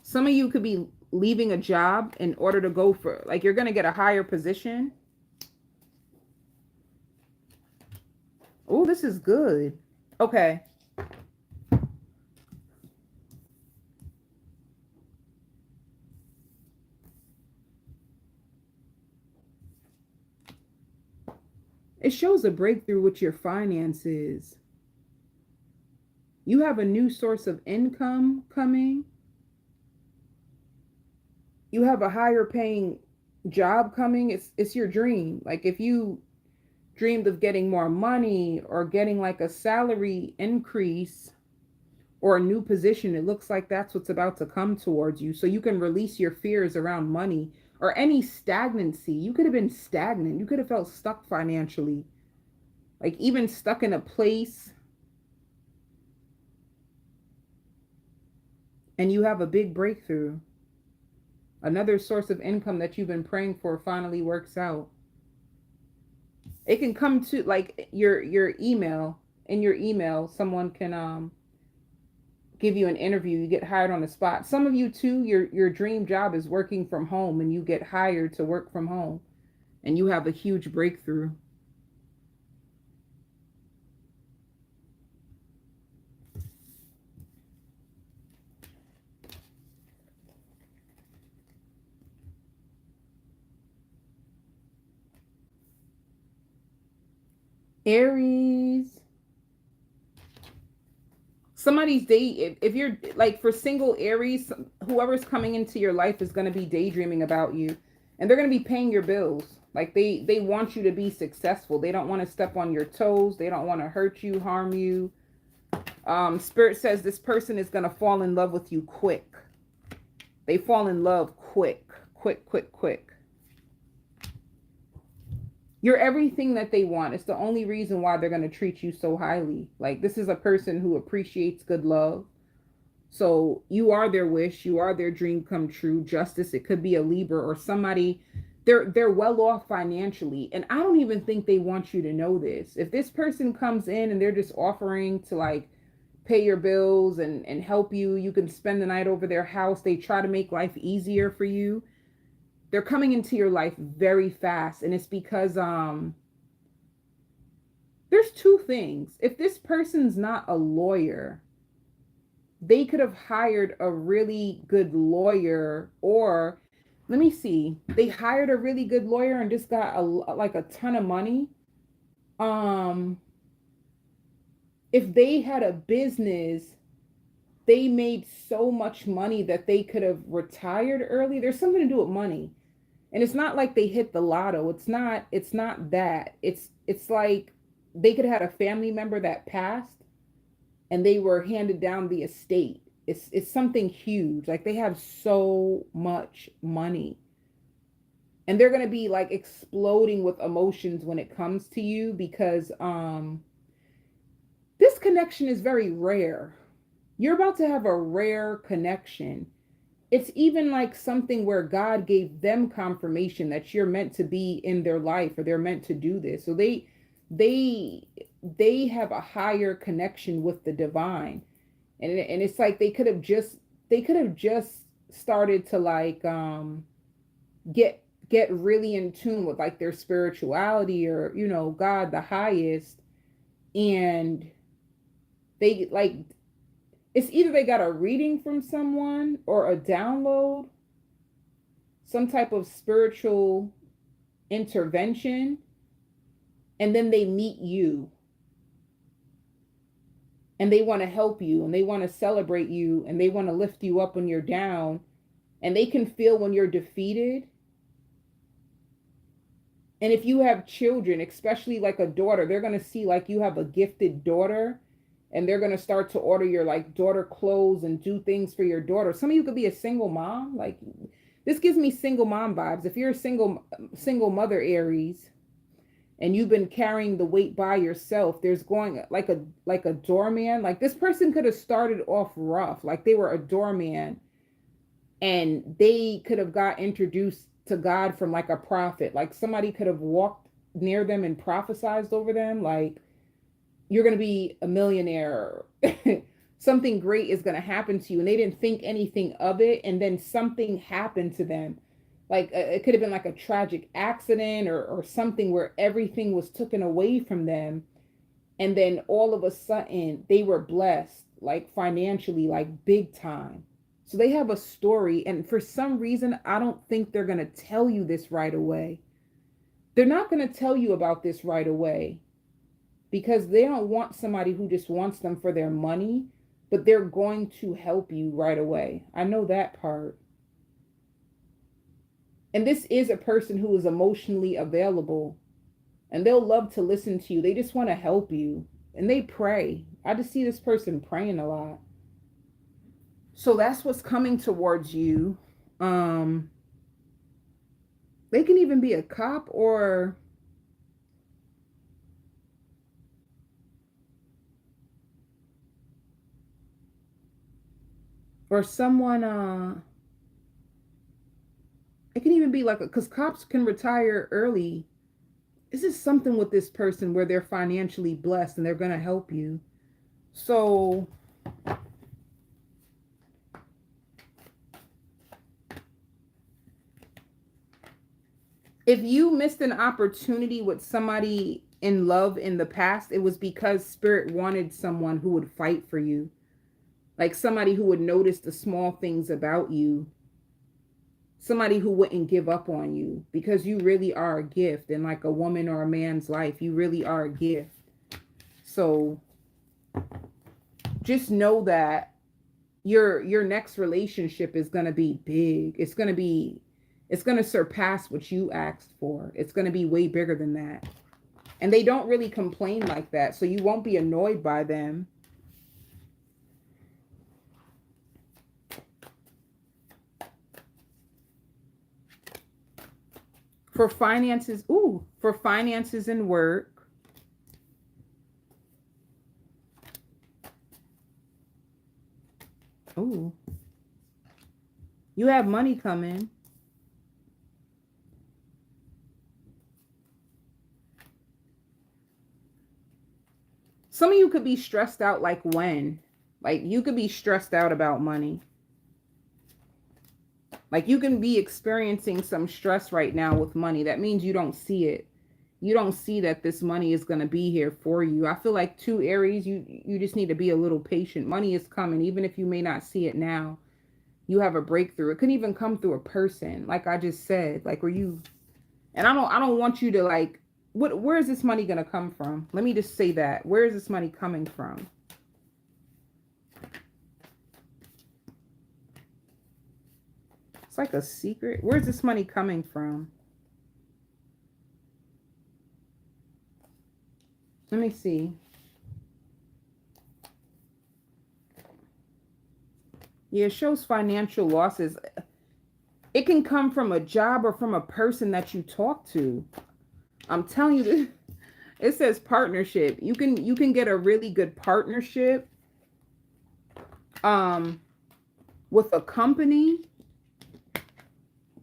some of you could be leaving a job in order to go for, like, you're going to get a higher position. Oh, this is good. Okay. It shows a breakthrough with your finances. You have a new source of income coming. You have a higher paying job coming. It's your dream. Like if you dreamed of getting more money or getting like a salary increase, or a new position. It looks like that's what's about to come towards you. So you can release your fears around money or any stagnancy. You could have been stagnant. You could have felt stuck financially, like even stuck in a place, and you have a big breakthrough. Another source of income that you've been praying for finally works out. It can come to like your email. In your email, someone can give you an interview. You get hired on the spot. Some of you too, your dream job is working from home, and you get hired to work from home, and you have a huge breakthrough. Aries, somebody's day, if you're like, for single Aries, whoever's coming into your life is going to be daydreaming about you, and they're going to be paying your bills. Like they want you to be successful. They don't want to step on your toes. They don't want to hurt you, harm you. Spirit says this person is going to fall in love with you quick. They fall in love quick, quick, quick, quick. You're everything that they want. It's the only reason why they're going to treat you so highly. Like, this is a person who appreciates good love. So you are their wish. You are their dream come true. Justice. It could be a Libra or somebody. They're well off financially. And I don't even think they want you to know this. If this person comes in and they're just offering to like pay your bills and help you, you can spend the night over their house. They try to make life easier for you. They're coming into your life very fast, and it's because there's two things. If this person's not a lawyer, they could have hired a really good lawyer, or let me see, they hired a really good lawyer and just got a ton of money. If they had a business, they made so much money that they could have retired early. There's something to do with money. And it's not like they hit the lotto. It's not that. It's like they could have had a family member that passed and they were handed down the estate. It's something huge. Like, they have so much money. And they're going to be like exploding with emotions when it comes to you, because this connection is very rare. You're about to have a rare connection. It's even like something where God gave them confirmation that you're meant to be in their life, or they're meant to do this. So they have a higher connection with the divine. And it's like they could have just started to like get really in tune with like their spirituality, or God the highest. And they like, it's either they got a reading from someone or a download, some type of spiritual intervention, and then they meet you. And they want to help you, and they want to celebrate you, and they want to lift you up when you're down. And they can feel when you're defeated. And if you have children, especially like a daughter, they're going to see like you have a gifted daughter. And they're going to start to order your like daughter clothes and do things for your daughter. Some of you could be a single mom. Like, this gives me single mom vibes. If you're a single mother, Aries, and you've been carrying the weight by yourself, there's going like a doorman. Like, this person could have started off rough. Like, they were a doorman, and they could have got introduced to God from like a prophet. Like, somebody could have walked near them and prophesized over them. Like, you're going to be a millionaire. Something great is going to happen to you. And they didn't think anything of it. And then something happened to them. Like, it could have been like a tragic accident or something where everything was taken away from them. And then all of a sudden they were blessed, like financially, like big time. So they have a story. And for some reason, I don't think they're going to tell you this right away. They're not going to tell you about this right away, because they don't want somebody who just wants them for their money, but they're going to help you right away. I know that part. And this is a person who is emotionally available, and they'll love to listen to you. They just want to help you, and they pray. I just see this person praying a lot. So that's what's coming towards you. Um, they can even be a cop or someone it can even be like because cops can retire early. This is something with this person where they're financially blessed and they're going to help you. So if you missed an opportunity with somebody in love in the past, it was because spirit wanted someone who would fight for you. Like somebody who would notice the small things about you. Somebody who wouldn't give up on you because you really are a gift in like a woman or a man's life. You really are a gift. So just know that your next relationship is going to be big. It's going to surpass what you asked for. It's going to be way bigger than that. And they don't really complain like that, so you won't be annoyed by them. For finances, for finances and work. Ooh. You have money coming. Some of you could be stressed out like when? Like you could be stressed out about money. Like you can be experiencing some stress right now with money. That means you don't see it. You don't see that this money is going to be here for you. I feel like 2 Aries, you just need to be a little patient. Money is coming, even if you may not see it now. You have a breakthrough. It can even come through a person, like I just said. Like where you, and I don't want you to like, where is this money going to come from? Let me just say that. Where is this money coming from? It's like a secret. Where's this money coming from? Let me see. Yeah, it shows financial losses. It can come from a job or from a person that you talk to. I'm telling you this. It says partnership. You can get a really good partnership with a company.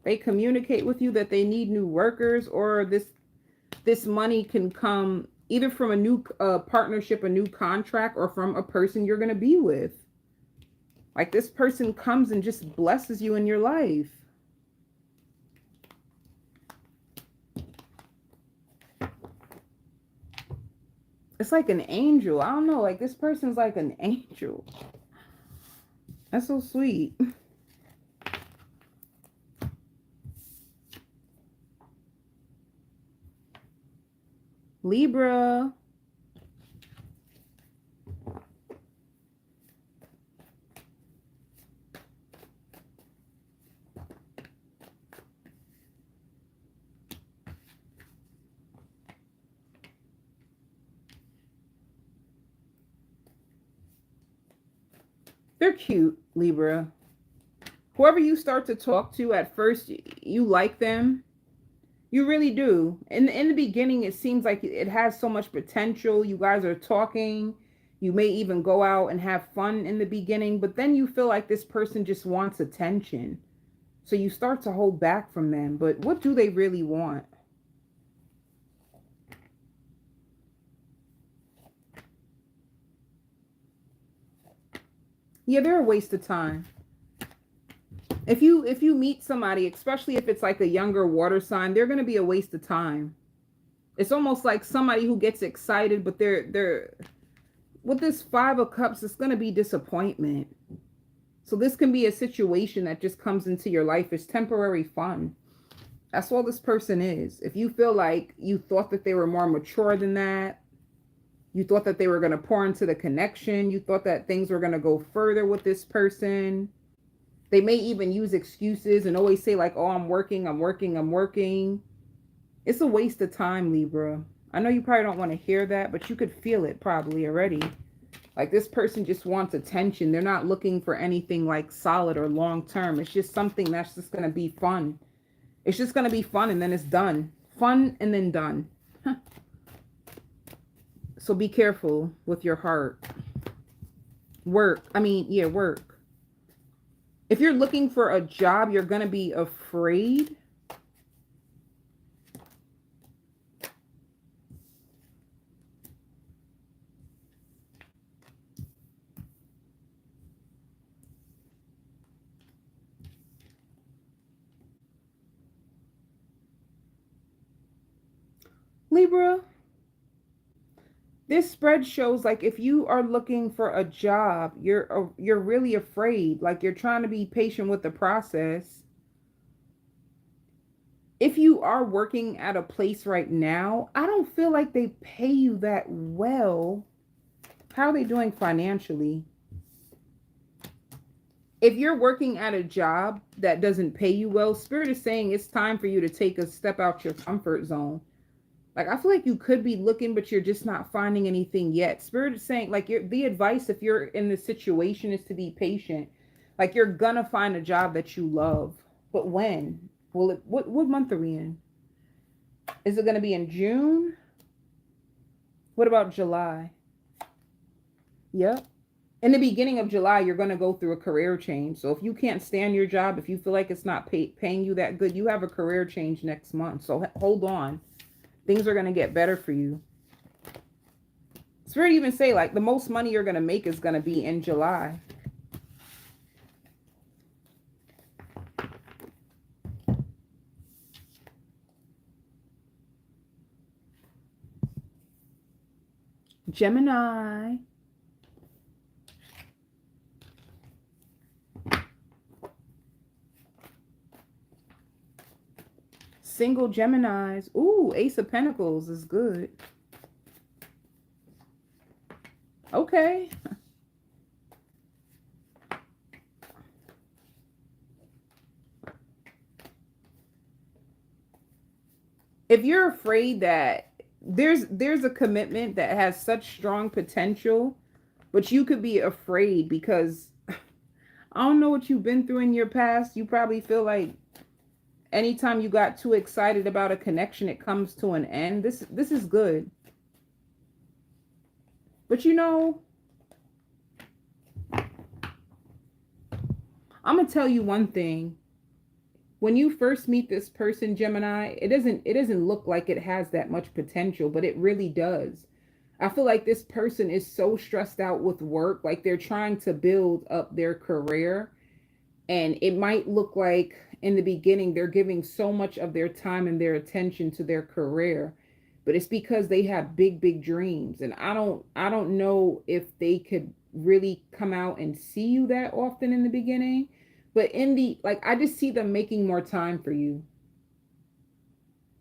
They communicate with you that they need new workers, or this money can come either from a new partnership, a new contract, or from a person you're going to be with. Like this person comes and just blesses you in your life. It's like an angel. I don't know. Like this person's like an angel. That's so sweet. Libra. They're cute, Libra. Whoever you start to talk to at first, you like them. You really do. In the beginning, it seems like it has so much potential. You guys are talking. You may even go out and have fun in the beginning, but then you feel like this person just wants attention. So you start to hold back from them. But what do they really want? Yeah, they're a waste of time. If you meet somebody, especially if it's like a younger water sign, they're going to be a waste of time. It's almost like somebody who gets excited, but they're with this 5 of Cups, it's going to be disappointment. So this can be a situation that just comes into your life. It's temporary fun. That's all this person is. If you feel like you thought that they were more mature than that, you thought that they were going to pour into the connection, you thought that things were going to go further with this person. They may even use excuses and always say like, oh, I'm working, I'm working, I'm working. It's a waste of time, Libra. I know you probably don't want to hear that, but you could feel it probably already. Like this person just wants attention. They're not looking for anything like solid or long term. It's just something that's just going to be fun. It's just going to be fun and then it's done. Fun and then done. So be careful with your heart. Work. Work. If you're looking for a job, you're going to be afraid. Libra, this spread shows like if you are looking for a job, you're really afraid. Like you're trying to be patient with the process. If you are working at a place right now, I don't feel like they pay you that well. How are they doing financially? If you're working at a job that doesn't pay you well, Spirit is saying it's time for you to take a step out your comfort zone. Like, I feel like you could be looking, but you're just not finding anything yet. Spirit is saying, like, the advice, if you're in this situation, is to be patient. Like, you're gonna find a job that you love. But when? What month are we in? Is it gonna be in June? What about July? Yep. In the beginning of July, you're gonna go through a career change. So if you can't stand your job, if you feel like it's not paying you that good, you have a career change next month. So hold on. Things are going to get better for you. Spirit even say like the most money you're going to make is going to be in July. Gemini. Single Geminis. Ooh, Ace of Pentacles is good. Okay. If you're afraid that there's a commitment that has such strong potential, but you could be afraid because I don't know what you've been through in your past. You probably feel like anytime you got too excited about a connection, it comes to an end. This is good. But you know, I'm going to tell you one thing. When you first meet this person, Gemini, it doesn't look like it has that much potential, but it really does. I feel like this person is so stressed out with work, like they're trying to build up their career. And it might look like in the beginning, they're giving so much of their time and their attention to their career, but it's because they have big, big dreams. And I don't know if they could really come out and see you that often in the beginning, but I just see them making more time for you.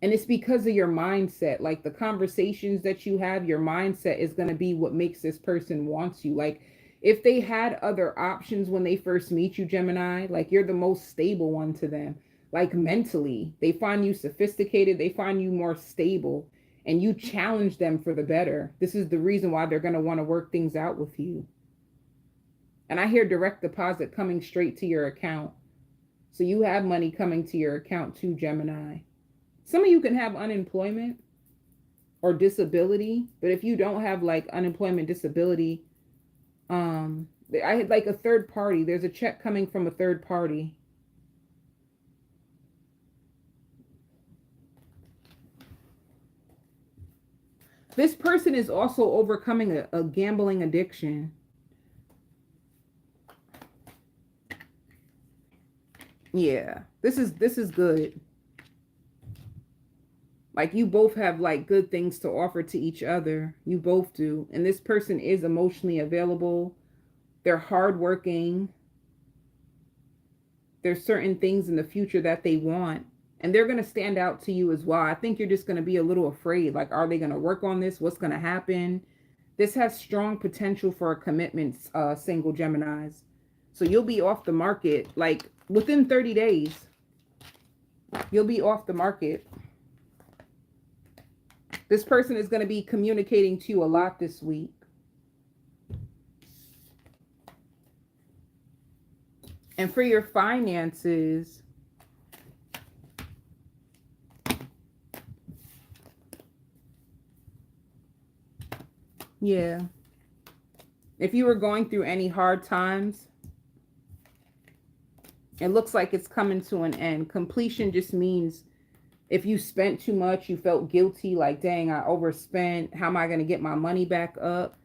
And it's because of your mindset, like the conversations that you have, your mindset is going to be what makes this person wants you. Like if they had other options when they first meet you, Gemini, like you're the most stable one to them. Like mentally, they find you sophisticated, they find you more stable, and you challenge them for the better. This is the reason why they're going to want to work things out with you. And I hear direct deposit coming straight to your account. So you have money coming to your account too, Gemini. Some of you can have unemployment or disability, but if you don't have like unemployment, disability, I had like a third party. There's a check coming from a third party. This person is also overcoming a gambling addiction. Yeah, this is good. Like you both have like good things to offer to each other. You both do. And this person is emotionally available. They're hardworking. There's certain things in the future that they want. And they're going to stand out to you as well. I think you're just going to be a little afraid. Like, are they going to work on this? What's going to happen? This has strong potential for a commitment, single Geminis. So you'll be off the market like within 30 days. You'll be off the market. This person is going to be communicating to you a lot this week. And for your finances, yeah. If you were going through any hard times, it looks like it's coming to an end. Completion just means if you spent too much, you felt guilty, like, dang, I overspent. How am I going to get my money back up?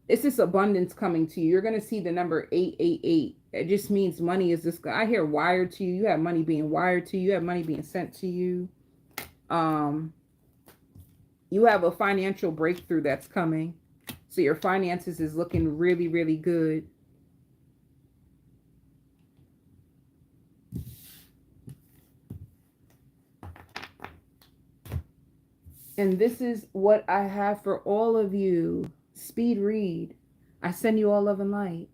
It's this abundance coming to you. You're going to see the number 888. It just means money is this. I hear wired to you. You have money being wired to you. You have money being sent to you. You have a financial breakthrough that's coming. So your finances is looking really, really good. And this is what I have for all of you. Speed read. I send you all love and light.